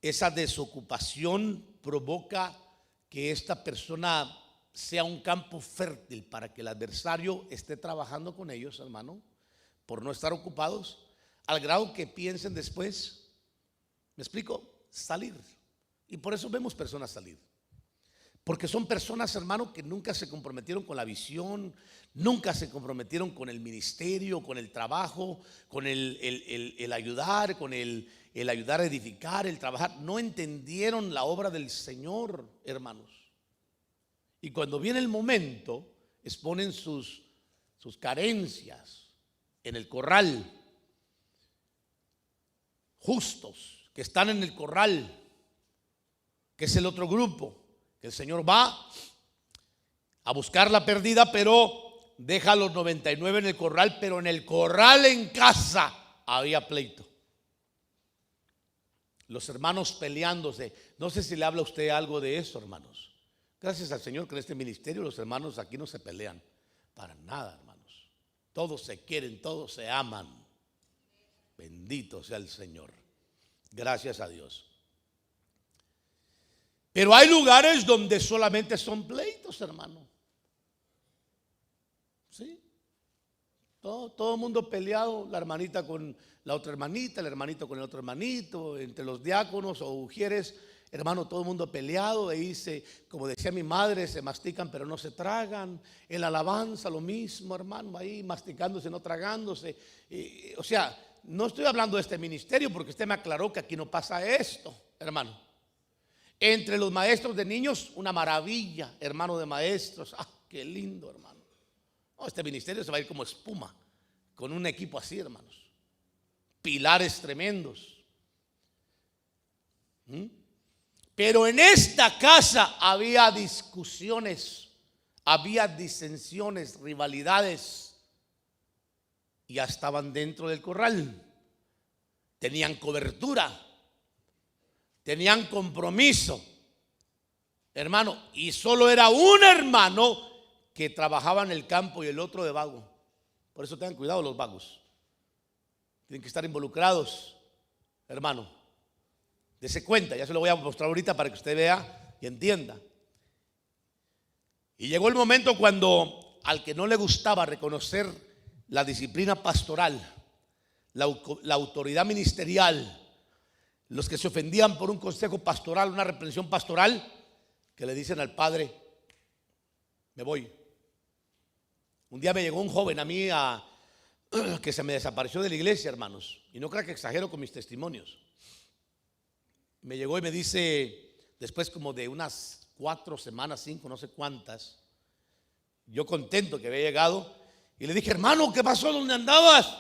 esa desocupación provoca que esta persona sea un campo fértil para que el adversario esté trabajando con ellos, hermano, por no estar ocupados, al grado que piensen después, ¿me explico? Salir. Y por eso vemos personas salir. Porque son personas, hermano, que nunca se comprometieron con la visión, nunca se comprometieron con el ministerio, con el trabajo, con el ayudar, con el ayudar a edificar, el trabajar. No entendieron la obra del Señor, hermanos. Y cuando viene el momento, exponen sus carencias en el corral. Justos, que están en el corral, que es el otro grupo. Que el Señor va a buscar la perdida, pero deja a los 99 en el corral, pero en el corral en casa había pleito. Los hermanos peleándose. No sé si le habla a usted algo de eso, hermanos. Gracias al Señor que en este ministerio los hermanos aquí no se pelean para nada, hermanos. Todos se quieren, todos se aman. Bendito sea el Señor. Gracias a Dios. Pero hay lugares donde solamente son pleitos, hermano. ¿Sí? Todo el mundo peleado, la hermanita con la otra hermanita, el hermanito con el otro hermanito, entre los diáconos o ujieres, hermano, todo el mundo peleado. Ahí como decía mi madre, se mastican pero no se tragan. En la alabanza lo mismo, hermano, ahí masticándose, no tragándose. O sea, no estoy hablando de este ministerio porque usted me aclaró que aquí no pasa esto, hermano. Entre los maestros de niños, una maravilla, hermano de maestros. Ah, qué lindo, hermano. Oh, este ministerio se va a ir como espuma, con un equipo así, hermanos. Pilares tremendos. Pero en esta casa había discusiones, había disensiones, rivalidades. Y ya estaban dentro del corral. Tenían cobertura. Tenían compromiso, hermano, y solo era un hermano que trabajaba en el campo y el otro de vago. Por eso tengan cuidado los vagos. Tienen que estar involucrados, hermano. Dese cuenta, ya se lo voy a mostrar ahorita para que usted vea y entienda. Y llegó el momento cuando al que no le gustaba reconocer la disciplina pastoral, la autoridad ministerial, los que se ofendían por un consejo pastoral, una reprensión pastoral, que le dicen al padre, me voy. Un día me llegó un joven a mí que se me desapareció de la iglesia, hermanos, y no creo que exagero con mis testimonios. Me llegó y me dice, después como de unas 4 semanas, 5, no sé cuántas, yo contento que había llegado, y le dije, hermano, ¿qué pasó? ¿Dónde andabas?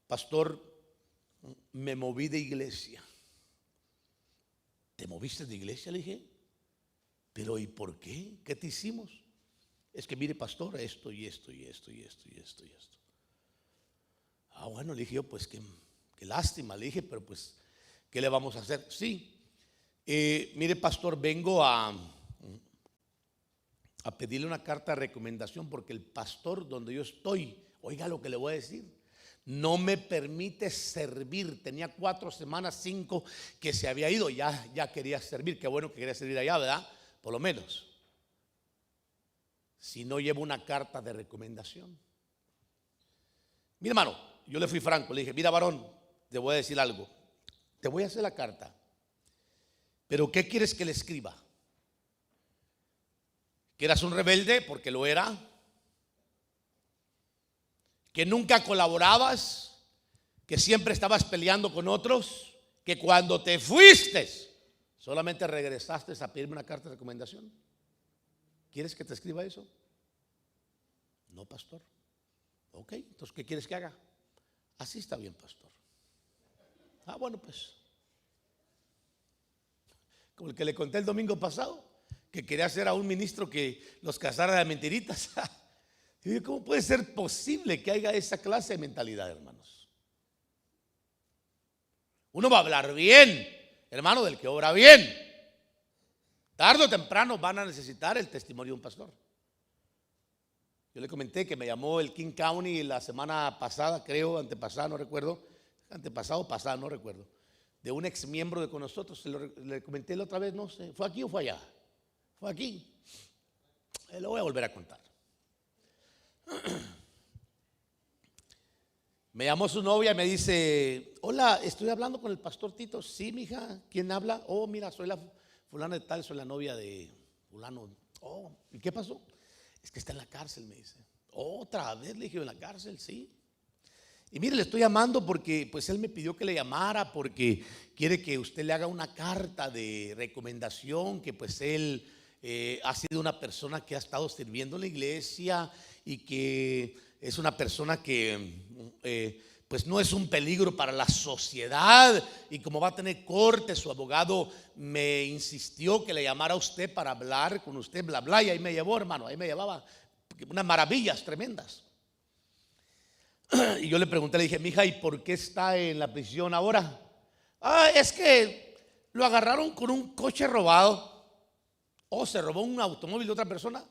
Pastor, me moví de iglesia. ¿Te moviste de iglesia? Le dije, pero ¿y por qué? ¿Qué te hicimos? Es que mire, pastor, esto y esto y esto y esto y esto y esto. Ah, bueno, le dije yo, pues qué lástima. Le dije, pero pues, ¿qué le vamos a hacer? Sí, mire, pastor, vengo a pedirle una carta de recomendación porque el pastor donde yo estoy, oiga lo que le voy a decir, no me permite servir. Tenía 4 semanas, 5 que se había ido. Ya quería servir. Qué bueno que quería servir allá, ¿verdad? Por lo menos. Si no llevo una carta de recomendación. Mi hermano, yo le fui franco. Le dije, mira, varón, te voy a decir algo. Te voy a hacer la carta. Pero ¿qué quieres que le escriba? ¿Que eras un rebelde? Porque lo era. Que nunca colaborabas, que siempre estabas peleando con otros, que cuando te fuiste solamente regresaste a pedirme una carta de recomendación. ¿Quieres que te escriba eso? No, pastor. Ok, entonces, ¿qué quieres que haga? Así está bien, pastor. Ah, bueno, pues. Como el que le conté el domingo pasado, que quería hacer a un ministro que los casara de mentiritas. Y yo, ¿cómo puede ser posible que haya esa clase de mentalidad, hermanos? Uno va a hablar bien, hermano, del que obra bien. Tarde o temprano van a necesitar el testimonio de un pastor. Yo le comenté que me llamó el King County la semana pasada, creo, antepasada, no recuerdo. Antepasado, pasada, no recuerdo. De un ex miembro de con nosotros. Le comenté la otra vez, no sé, ¿fue aquí o fue allá? Fue aquí. Lo voy a volver a contar. Me llamó su novia y me dice: hola, estoy hablando con el pastor Tito. Sí, mija, ¿quién habla? Oh, mira, soy la fulana de tal, soy la novia de fulano. Oh, ¿y qué pasó? Es que está en la cárcel, me dice. Otra vez, le dije, en la cárcel, sí. Y mire, le estoy llamando porque pues él me pidió que le llamara porque quiere que usted le haga una carta de recomendación, que pues él ha sido una persona que ha estado sirviendo en la iglesia y que es una persona que pues no es un peligro para la sociedad, y como va a tener corte, su abogado me insistió que le llamara a usted para hablar con usted, bla, bla, y ahí me llevó, hermano, ahí me llevaba unas maravillas tremendas. Y yo le pregunté, le dije, mija, ¿y por qué está en la prisión ahora? Ah, es que lo agarraron con un coche robado. ¿O se robó un automóvil de otra persona?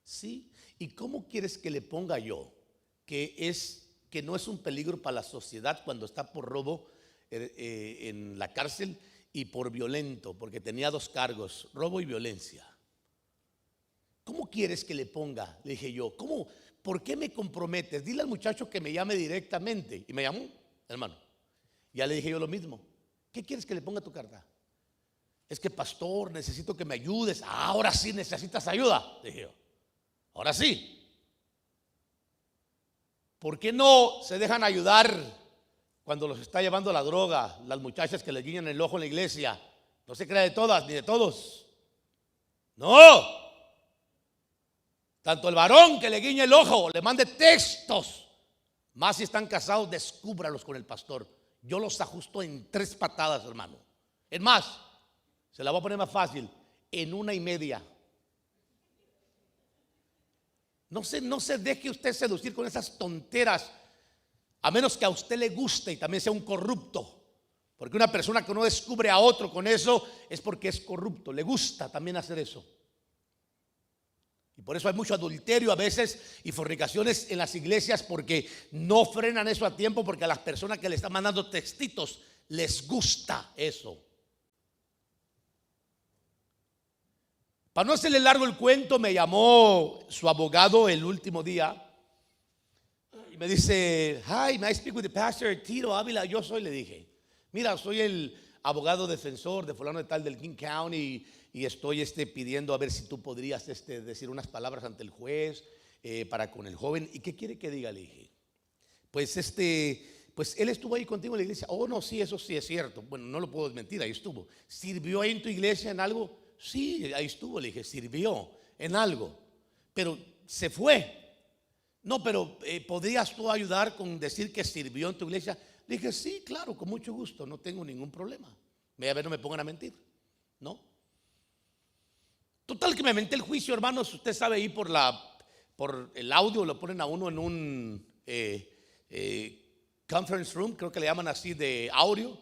Sí. ¿Y cómo quieres que le ponga yo que no es un peligro para la sociedad cuando está por robo en la cárcel y por violento? Porque tenía 2 cargos, robo y violencia. ¿Cómo quieres que le ponga? Le dije yo, ¿cómo? ¿Por qué me comprometes? Dile al muchacho que me llame directamente. Y me llamó, hermano. Ya le dije yo lo mismo. ¿Qué quieres que le ponga a tu carta? Es que, pastor, necesito que me ayudes. Ahora sí necesitas ayuda, dije yo. Ahora sí. ¿Por qué no se dejan ayudar cuando los está llevando la droga? Las muchachas que le guiñan el ojo en la iglesia. No se crea de todas ni de todos. No. Tanto el varón que le guiñe el ojo, le mande textos, más si están casados, descúbralos con el pastor. Yo los ajusto en 3 patadas, hermano. Es más, se la voy a poner más fácil, en 1.5. No se deje usted seducir con esas tonteras, a menos que a usted le guste y también sea un corrupto. Porque una persona que no descubre a otro con eso es porque es corrupto, le gusta también hacer eso. Y por eso hay mucho adulterio a veces y fornicaciones en las iglesias, porque no frenan eso a tiempo, porque a las personas que le están mandando textitos les gusta eso. Para no hacerle largo el cuento, me llamó su abogado el último día y me dice: hi, may I speak with the pastor Tito Ávila? Yo soy, le dije, mira, soy el abogado defensor de fulano de tal del King County y estoy pidiendo a ver si tú podrías decir unas palabras ante el juez para con el joven. ¿Y qué quiere que diga? Le dije, pues pues él estuvo ahí contigo en la iglesia. Oh, no, sí, eso sí es cierto. Bueno, no lo puedo desmentir, ahí estuvo. ¿Sirvió ahí en tu iglesia en algo? Sí, ahí estuvo. Le dije, sirvió en algo, pero se fue. No, pero ¿podrías tú ayudar con decir que sirvió en tu iglesia? Le dije, sí, claro, con mucho gusto, no tengo ningún problema. A ver, no me pongan a mentir, ¿no? Total que me menté el juicio, hermanos. Usted sabe, ahí por el audio lo ponen a uno en un conference room, creo que le llaman así, de audio.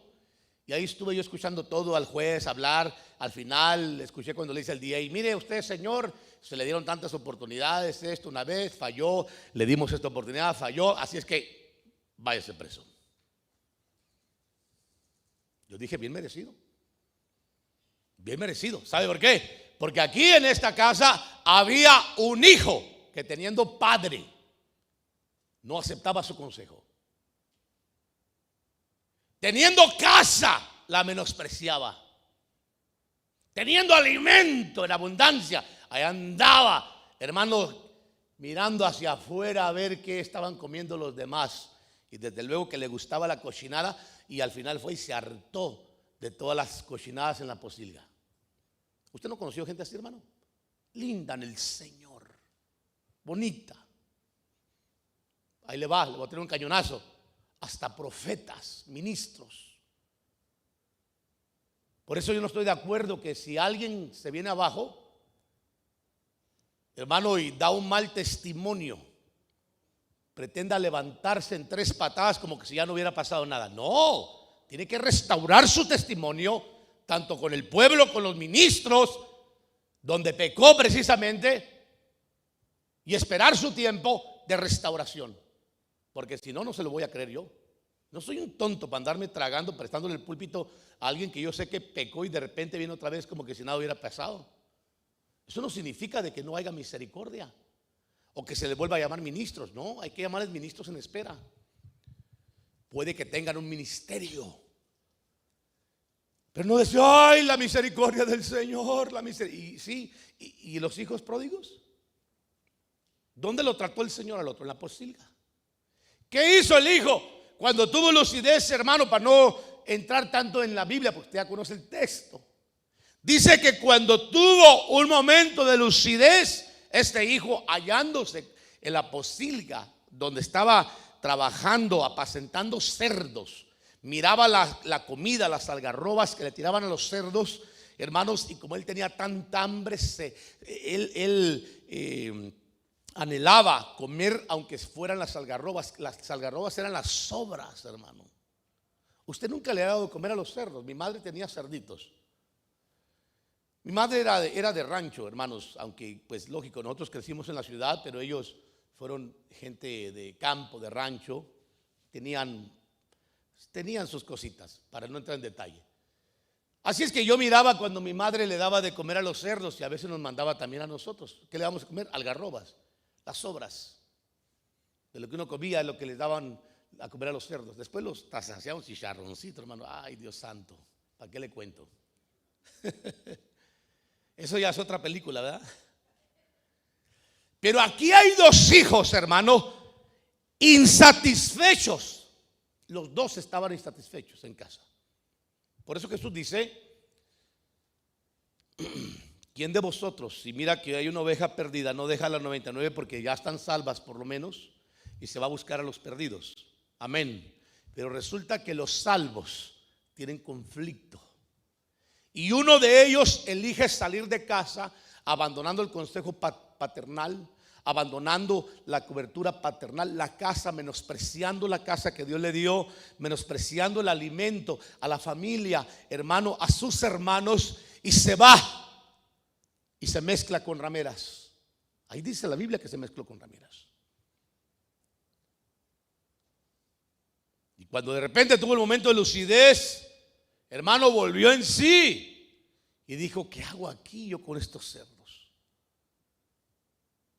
Y ahí estuve yo escuchando todo al juez hablar. Al final escuché cuando le dice al DA: mire usted, señor, se le dieron tantas oportunidades, esto una vez falló, le dimos esta oportunidad, falló, así es que váyase preso. Yo dije, bien merecido. Bien merecido. ¿Sabe por qué? Porque aquí en esta casa había un hijo que, teniendo padre, no aceptaba su consejo. Teniendo casa, la menospreciaba. Teniendo alimento en abundancia, ahí andaba, hermano, mirando hacia afuera a ver qué estaban comiendo los demás. Y desde luego que le gustaba la cochinada, y al final fue y se hartó de todas las cochinadas en la posilga. ¿Usted no conoció gente así, hermano? Linda en el Señor, bonita. ahí le va, le voy a tener un cañonazo. Hasta profetas, ministros. Por eso yo no estoy de acuerdo que si alguien se viene abajo, hermano, y da un mal testimonio, pretenda levantarse en 3 patadas como que si ya no hubiera pasado nada. No, tiene que restaurar su testimonio, tanto con el pueblo, con los ministros, donde pecó precisamente, y esperar su tiempo de restauración. Porque si no, no se lo voy a creer yo. No soy un tonto para andarme tragando, prestándole el púlpito a alguien que yo sé que pecó y de repente viene otra vez como que si nada hubiera pasado. Eso no significa de que no haya misericordia o que se les vuelva a llamar ministros. No, hay que llamarles ministros en espera. Puede que tengan un ministerio, pero no decir, ay, la misericordia del Señor, la misericordia. Y sí, y los hijos pródigos, ¿dónde lo trató el Señor al otro? En la posilga. ¿Qué hizo el hijo cuando tuvo lucidez, hermano? Para no entrar tanto en la Biblia, porque usted ya conoce el texto. Dice que cuando tuvo un momento de lucidez, este hijo, hallándose en la posilga donde estaba trabajando, apacentando cerdos, miraba la comida, las algarrobas que le tiraban a los cerdos, hermanos, y como él tenía tanta hambre, él anhelaba comer aunque fueran las algarrobas. Las algarrobas eran las sobras, hermano. Usted nunca le ha dado de comer a los cerdos. Mi madre tenía cerditos. Mi madre era de rancho, hermanos, aunque pues lógico, nosotros crecimos en la ciudad, pero ellos fueron gente de campo, de rancho. Tenían sus cositas, para no entrar en detalle. Así es que yo miraba cuando mi madre le daba de comer a los cerdos y a veces nos mandaba también a nosotros. ¿Qué le damos a comer? Algarrobas, las sobras de lo que uno comía, lo que les daban a comer a los cerdos. Después los hacíamos chicharroncitos, hermano. Ay, Dios santo, ¿para qué le cuento? Eso ya es otra película, ¿verdad? Pero aquí hay 2 hijos, hermano, insatisfechos. Los 2 estaban insatisfechos en casa. Por eso Jesús dice, ¿quién de vosotros, si mira que hay una oveja perdida, no deja las 99 porque ya están salvas por lo menos, y se va a buscar a los perdidos? Amén. Pero resulta que los salvos tienen conflicto. Y uno de ellos elige salir de casa, abandonando el consejo paternal, abandonando la cobertura paternal, la casa, menospreciando la casa que Dios le dio, menospreciando el alimento, a la familia, hermano, a sus hermanos, y se va y se mezcla con rameras. Ahí dice la Biblia que se mezcló con rameras. Y cuando de repente tuvo el momento de lucidez, hermano, volvió en sí y dijo, ¿qué hago aquí yo con estos cerdos?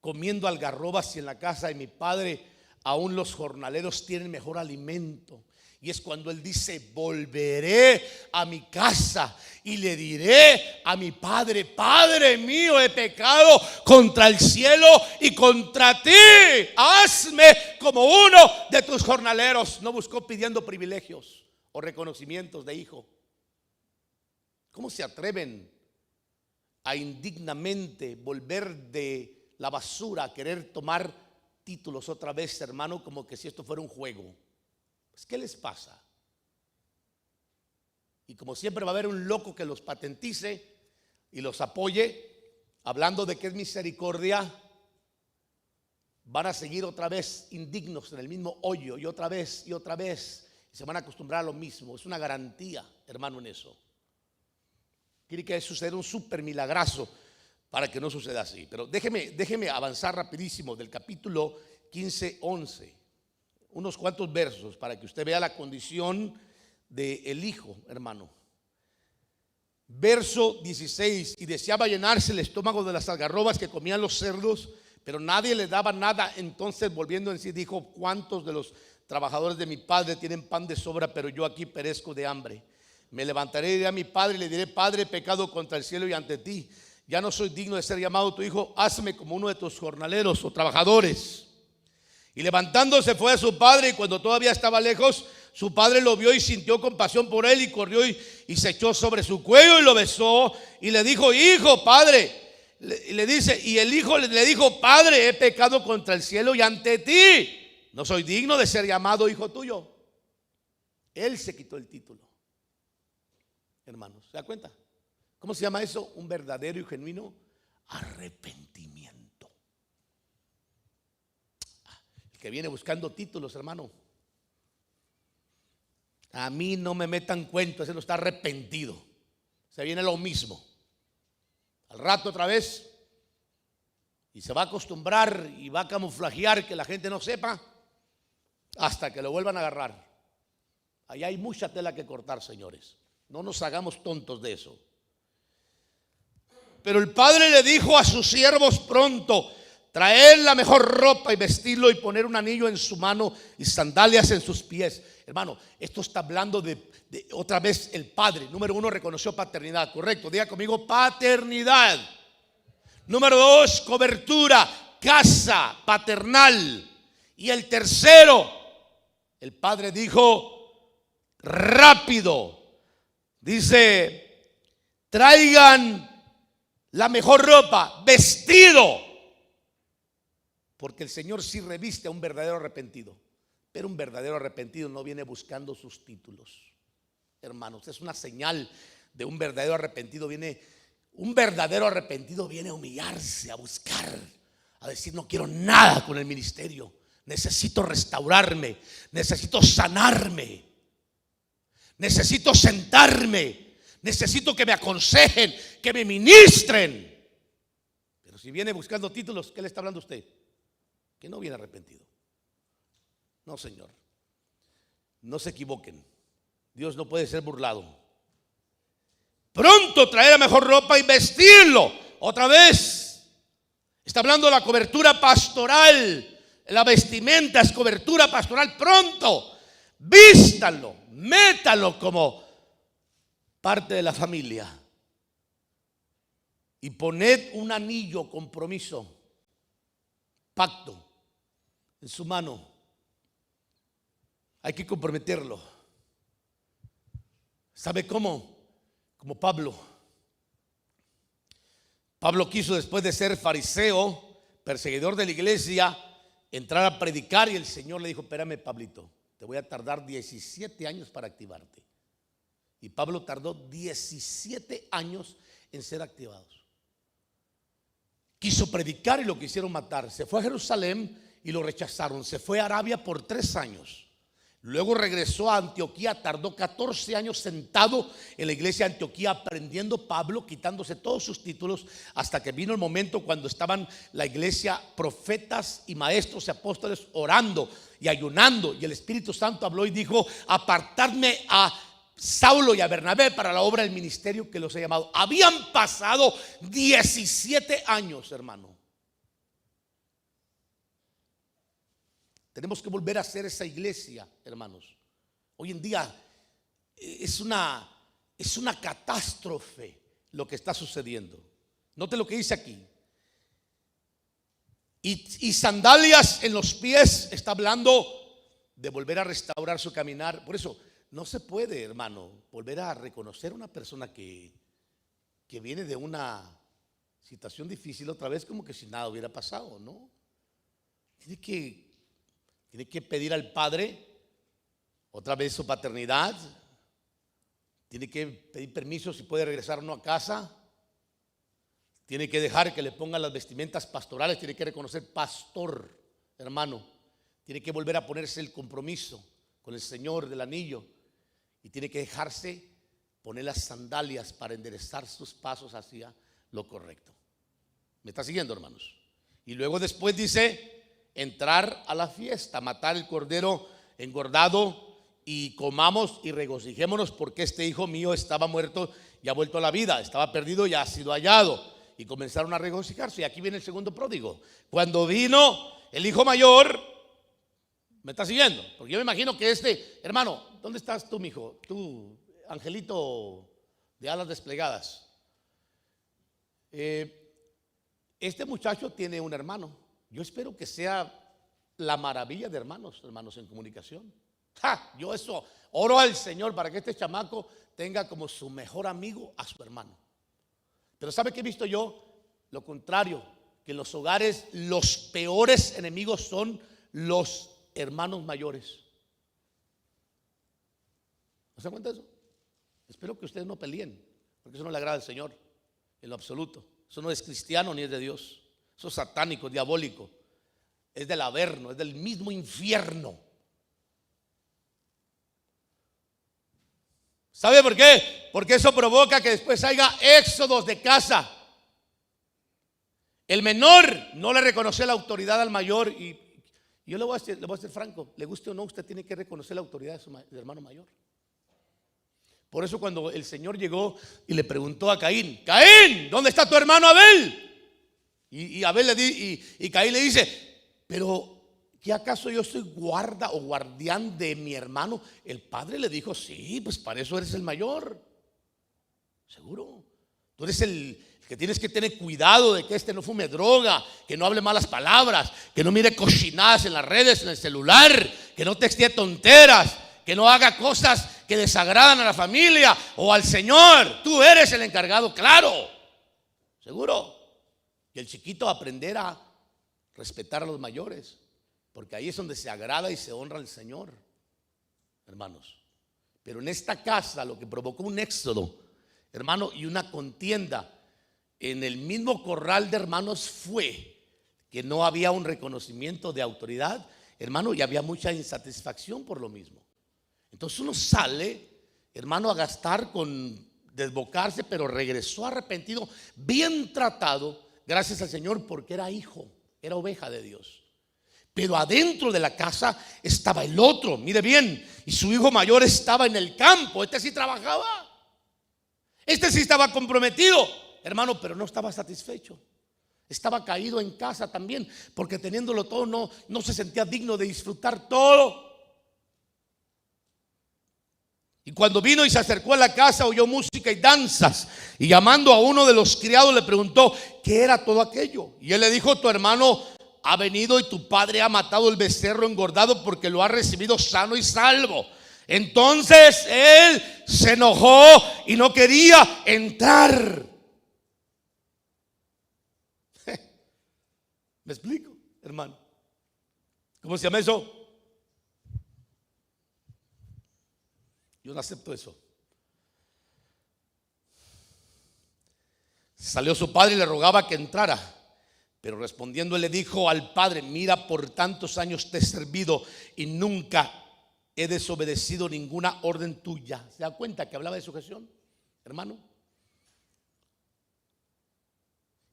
Comiendo algarrobas, y en la casa de mi padre aún los jornaleros tienen mejor alimento. Y es cuando él dice, volveré a mi casa y le diré a mi padre, Padre mío, he pecado contra el cielo y contra ti, hazme como uno de tus jornaleros. No buscó pidiendo privilegios o reconocimientos de hijo. ¿Cómo se atreven a indignamente volver de la basura a querer tomar títulos otra vez, hermano, como que si esto fuera un juego? Pues, ¿qué les pasa? Y como siempre va a haber un loco que los patentice y los apoye, hablando de que es misericordia, van a seguir otra vez indignos en el mismo hoyo, y otra vez, y se van a acostumbrar a lo mismo. Es una garantía, hermano, en eso. Tiene que suceder un súper milagrazo para que no suceda así. Pero déjeme avanzar rapidísimo del capítulo 15, 11. Unos cuantos versos para que usted vea la condición del hijo, hermano. Verso 16: y deseaba llenarse el estómago de las algarrobas que comían los cerdos, pero nadie le daba nada. Entonces, volviendo en sí, dijo, ¿cuántos de los trabajadores de mi padre tienen pan de sobra, pero yo aquí perezco de hambre? Me levantaré y diré a mi padre y le diré, Padre, he pecado contra el cielo y ante ti, ya no soy digno de ser llamado tu hijo, hazme como uno de tus jornaleros o trabajadores. Y levantándose fue a su padre, y cuando todavía estaba lejos, su padre lo vio y sintió compasión por él, y corrió y se echó sobre su cuello y lo besó y le dijo, hijo, padre, le dice, y el hijo le dijo, Padre, he pecado contra el cielo y ante ti. no soy digno de ser llamado hijo tuyo. Él se quitó el título. Hermanos, ¿se da cuenta? ¿Cómo se llama eso? Un verdadero y genuino arrepentimiento. El que viene buscando títulos, hermano, a mí no me metan cuento, ese no está arrepentido. Se viene lo mismo. Al rato otra vez. Y se va a acostumbrar y va a camuflajear que la gente no sepa hasta que lo vuelvan a agarrar. Allá hay mucha tela que cortar, señores. No nos hagamos tontos de eso. Pero el padre le dijo a sus siervos pronto: traer la mejor ropa y vestirlo y poner un anillo en su mano y sandalias en sus pies. Hermano, esto está hablando de otra vez el padre. Número uno, reconoció paternidad, correcto. Diga conmigo, paternidad. Número dos, cobertura, casa paternal. Y el tercero, el padre dijo: rápido. Dice: traigan la mejor ropa, vestido. Porque el Señor sí reviste a un verdadero arrepentido. Pero un verdadero arrepentido no viene buscando sus títulos. Hermanos, es una señal de un verdadero arrepentido. Un verdadero arrepentido viene a humillarse, a buscar, a decir: no quiero nada con el ministerio. Necesito restaurarme, necesito sanarme, necesito sentarme, necesito que me aconsejen, que me ministren. Pero si viene buscando títulos, ¿qué le está hablando a usted? Que no viene arrepentido. No, señor, no se equivoquen. Dios no puede ser burlado. Pronto traer la mejor ropa y vestirlo. Otra vez está hablando de la cobertura pastoral. La vestimenta es cobertura pastoral. Pronto vístanlo, métanlo como parte de la familia. Y poned un anillo, compromiso, pacto en su mano. Hay que comprometerlo. ¿Sabe cómo? Como Pablo. Pablo quiso, después de ser fariseo, perseguidor de la iglesia, entrar a predicar, y el Señor le dijo: espérame, Pablito, te voy a tardar 17 años para activarte. Y Pablo tardó 17 años en ser activados. Quiso predicar y lo quisieron matar. Se fue a Jerusalén y lo rechazaron. Se fue a Arabia por 3 años. Luego regresó a Antioquía, tardó 14 años sentado en la iglesia de Antioquía aprendiendo Pablo, quitándose todos sus títulos, hasta que vino el momento cuando estaban la iglesia, profetas y maestros y apóstoles orando y ayunando, y el Espíritu Santo habló y dijo: apartadme a Saulo y a Bernabé para la obra del ministerio que los he llamado. Habían pasado 17 años, hermano. Tenemos que volver a hacer esa iglesia, hermanos. Hoy en día es una catástrofe lo que está sucediendo. Note lo que dice aquí. Y sandalias en los pies. Está hablando de volver a restaurar su caminar. Por eso no se puede, hermano, volver a reconocer a una persona que viene de una situación difícil otra vez como que si nada hubiera pasado, ¿no? Tiene que pedir al Padre otra vez su paternidad. Tiene que pedir permiso si puede regresar o no a casa. Tiene que dejar que le pongan las vestimentas pastorales. Tiene que reconocer pastor, hermano. Tiene que volver a ponerse el compromiso con el Señor del anillo. Y tiene que dejarse poner las sandalias para enderezar sus pasos hacia lo correcto. ¿Me está siguiendo, hermanos? Y luego después dice: entrar a la fiesta, matar el cordero engordado, y comamos y regocijémonos, porque este hijo mío estaba muerto y ha vuelto a la vida, estaba perdido y ha sido hallado. Y comenzaron a regocijarse. Y aquí viene el segundo pródigo. Cuando vino el hijo mayor, ¿me está siguiendo? Porque yo me imagino que hermano, ¿dónde estás tú, mijo? Tú, angelito de alas desplegadas. Este muchacho tiene un hermano. Yo espero que sea la maravilla de hermanos en comunicación. Yo eso oro al Señor para que este chamaco tenga como su mejor amigo a su hermano. Pero ¿sabe qué he visto yo? Lo contrario, que en los hogares los peores enemigos son los hermanos mayores. ¿No se da cuenta de eso? Espero que ustedes no peleen, porque eso no le agrada al Señor en lo absoluto. Eso no es cristiano ni es de Dios. Eso es satánico, diabólico. Es del averno, es del mismo infierno. ¿Sabe por qué? Porque eso provoca que después haya éxodos de casa. El menor no le reconoce la autoridad al mayor. Y yo le voy a ser franco, le guste o no, usted tiene que reconocer la autoridad de su hermano mayor. Por eso cuando el Señor llegó y le preguntó a Caín: Caín, ¿dónde está tu hermano Abel? Y Abel y Caín le dice: pero ¿qué acaso yo soy guarda o guardián de mi hermano? El padre le dijo: sí, pues para eso eres el mayor. Seguro. Tú eres el que tienes que tener cuidado de que este no fume droga, que no hable malas palabras, que no mire cochinadas en las redes, en el celular, que no textee tonteras, que no haga cosas que desagradan a la familia o al Señor. Tú eres el encargado, claro. Seguro. Y el chiquito aprender a respetar a los mayores, porque ahí es donde se agrada y se honra al Señor, hermanos. Pero en esta casa lo que provocó un éxodo, hermano, y una contienda en el mismo corral de hermanos fue que no había un reconocimiento de autoridad, hermano, y había mucha insatisfacción por lo mismo. Entonces uno sale, hermano, a gastar con desbocarse, pero regresó arrepentido, bien tratado, gracias al Señor, porque era hijo, era oveja de Dios. Pero adentro de la casa estaba el otro, mire bien, y su hijo mayor estaba en el campo. Este sí trabajaba, este sí estaba comprometido, hermano, pero no estaba satisfecho. Estaba caído en casa también, porque teniéndolo todo no se sentía digno de disfrutar todo. Y cuando vino y se acercó a la casa, oyó música y danzas, y llamando a uno de los criados le preguntó qué era todo aquello. Y él le dijo: tu hermano ha venido y tu padre ha matado el becerro engordado porque lo ha recibido sano y salvo. Entonces él se enojó y no quería entrar. ¿Me explico, hermano? ¿Cómo se llama eso? Yo no acepto eso. Salió su padre y le rogaba que entrara, pero respondiendo él le dijo al padre: mira, por tantos años te he servido y nunca he desobedecido ninguna orden tuya. ¿Se da cuenta que hablaba de sujeción, hermano?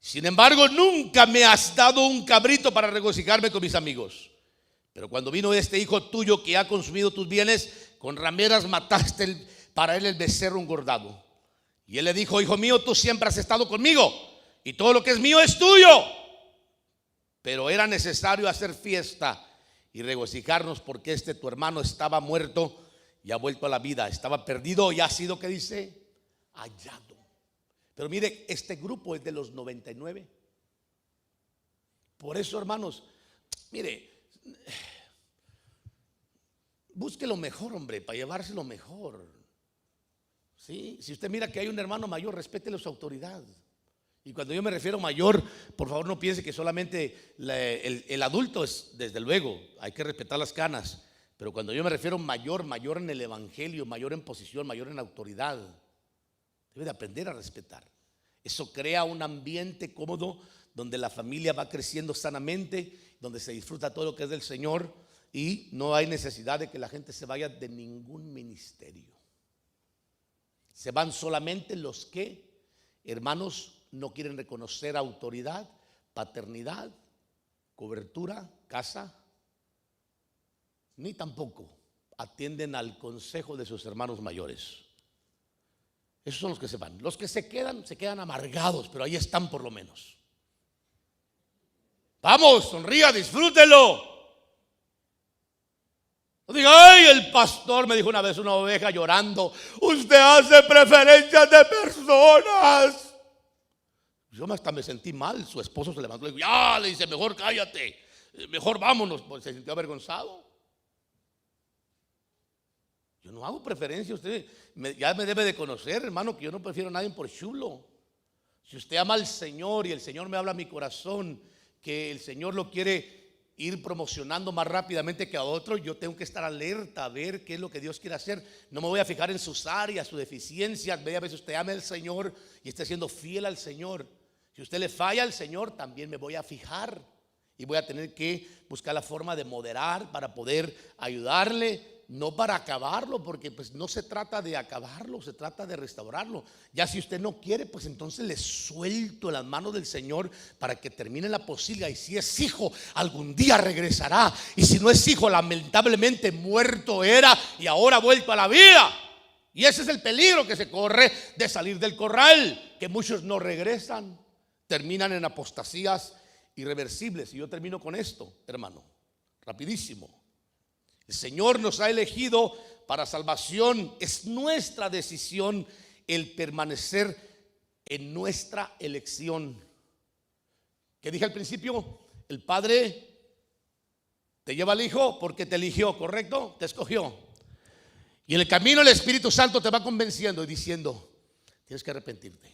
Sin embargo, nunca me has dado un cabrito para regocijarme con mis amigos. Pero cuando vino este hijo tuyo que ha consumido tus bienes, con rameras mataste para él el becerro engordado. Y él le dijo: hijo mío, tú siempre has estado conmigo y todo lo que es mío es tuyo. Pero era necesario hacer fiesta y regocijarnos, porque este tu hermano estaba muerto y ha vuelto a la vida, estaba perdido y ha sido, ¿qué dice? Hallado. Pero mire, este grupo es de los 99. Por eso, hermanos, mire, busque lo mejor, hombre, para llevarse lo mejor. ¿Sí? Si usted mira que hay un hermano mayor, respétele su autoridad. Y cuando yo me refiero a mayor, por favor no piense que solamente el adulto es, desde luego, hay que respetar las canas. Pero cuando yo me refiero a mayor, mayor en el evangelio, mayor en posición, mayor en autoridad, debe de aprender a respetar. Eso crea un ambiente cómodo donde la familia va creciendo sanamente, donde se disfruta todo lo que es del Señor y no hay necesidad de que la gente se vaya de ningún ministerio. Se van solamente los que, hermanos, no quieren reconocer autoridad, paternidad, cobertura, casa, ni tampoco atienden al consejo de sus hermanos mayores. Esos son los que se van. Los que se quedan amargados, pero ahí están por lo menos. Vamos, sonría, disfrútelo. No diga: ay, el pastor me dijo una vez, una oveja llorando: usted hace preferencias de personas. Yo hasta me sentí mal. Su esposo se levantó y dijo: ya, le dice, mejor cállate, mejor vámonos. Pues se sintió avergonzado. Yo no hago preferencia. Usted ya me debe de conocer, hermano, que yo no prefiero a nadie por chulo. Si usted ama al Señor y el Señor me habla a mi corazón que el Señor lo quiere ir promocionando más rápidamente que a otro, yo tengo que estar alerta a ver qué es lo que Dios quiere hacer. No me voy a fijar en sus áreas, sus deficiencias. Vea, a veces usted ama al Señor y esté siendo fiel al Señor. Si usted le falla al Señor, también me voy a fijar y voy a tener que buscar la forma de moderar para poder ayudarle. No para acabarlo, porque pues no se trata de acabarlo, se trata de restaurarlo. Ya si usted no quiere, pues entonces le suelto en las manos del Señor para que termine la posilga. Y si es hijo, algún día regresará. Y si no es hijo, lamentablemente muerto era y ahora vuelto a la vida. Y ese es el peligro que se corre de salir del corral, que muchos no regresan, terminan en apostasías irreversibles. Y yo termino con esto, hermano, rapidísimo. El Señor nos ha elegido para salvación. Es nuestra decisión el permanecer en nuestra elección. ¿Qué dije al principio? El Padre te lleva al Hijo porque te eligió, ¿correcto? Te escogió. Y en el camino el Espíritu Santo te va convenciendo y diciendo: tienes que arrepentirte,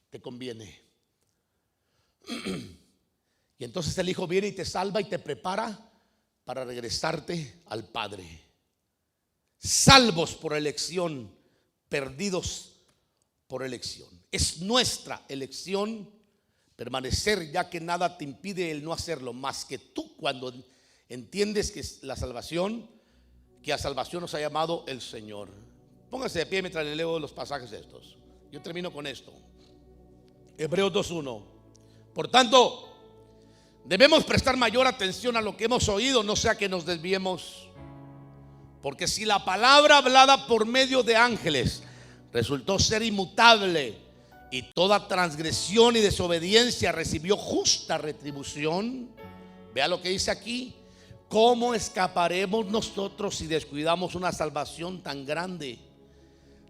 te conviene. Y entonces el Hijo viene y te salva y te prepara para regresarte al Padre. Salvos por elección, perdidos por elección. Es nuestra elección permanecer, ya que nada te impide el no hacerlo, más que tú cuando entiendes que es la salvación, que a salvación nos ha llamado el Señor. Póngase de pie mientras le leo los pasajes estos. Yo termino con esto. Hebreos 2:1. Por tanto, debemos prestar mayor atención a lo que hemos oído, no sea que nos desviemos. Porque si la palabra hablada por medio de ángeles resultó ser inmutable, y toda transgresión y desobediencia recibió justa retribución, vea lo que dice aquí: ¿cómo escaparemos nosotros si descuidamos una salvación tan grande,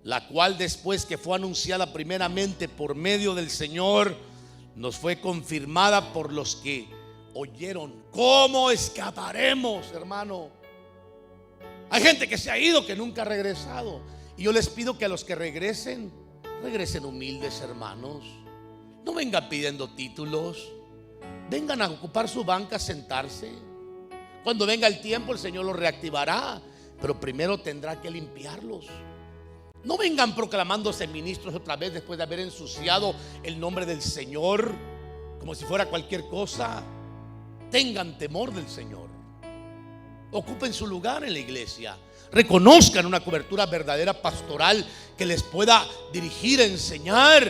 la cual después que fue anunciada primeramente por medio del Señor, nos fue confirmada por los que oyeron? ¿Cómo escaparemos, hermano? Hay gente que se ha ido, que nunca ha regresado. Y yo les pido que a los que regresen, regresen humildes, hermanos. No vengan pidiendo títulos. Vengan a ocupar su banca, a sentarse. Cuando venga el tiempo, el Señor los reactivará, pero primero tendrá que limpiarlos. No vengan proclamándose ministros otra vez después de haber ensuciado el nombre del Señor como si fuera cualquier cosa. Tengan temor del Señor. Ocupen su lugar en la iglesia. Reconozcan una cobertura verdadera pastoral que les pueda dirigir, enseñar.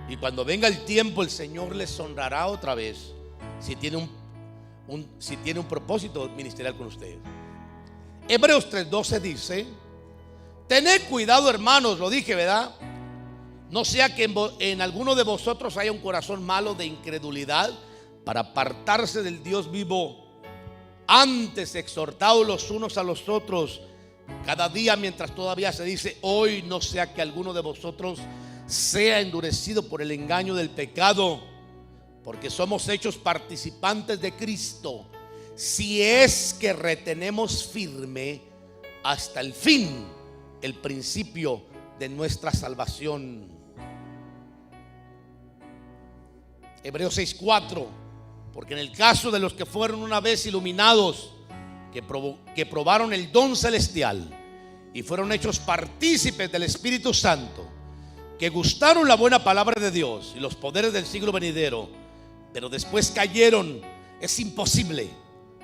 Y cuando venga el tiempo, el Señor les honrará otra vez si tiene un propósito ministerial con ustedes. Hebreos 3:12 dice: tened cuidado, hermanos, lo dije, ¿verdad? No sea que en alguno de vosotros haya un corazón malo de incredulidad para apartarse del Dios vivo. Antes, exhortaos los unos a los otros cada día mientras todavía se dice hoy, no sea que alguno de vosotros sea endurecido por el engaño del pecado, porque somos hechos participantes de Cristo, si es que retenemos firme hasta el fin el principio de nuestra salvación. Hebreos 6:4. Porque en el caso de los que fueron una vez iluminados, que probaron el don celestial y fueron hechos partícipes del Espíritu Santo, que gustaron la buena palabra de Dios y los poderes del siglo venidero, pero después cayeron, es imposible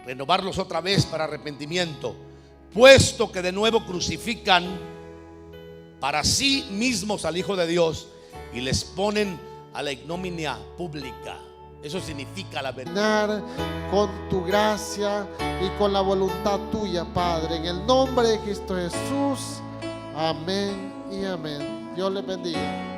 renovarlos otra vez para arrepentimiento, puesto que de nuevo crucifican para sí mismos al Hijo de Dios y les ponen a la ignominia pública. Eso significa la verdad. Con tu gracia y con la voluntad tuya, Padre, en el nombre de Cristo Jesús. Amén y amén. Dios les bendiga.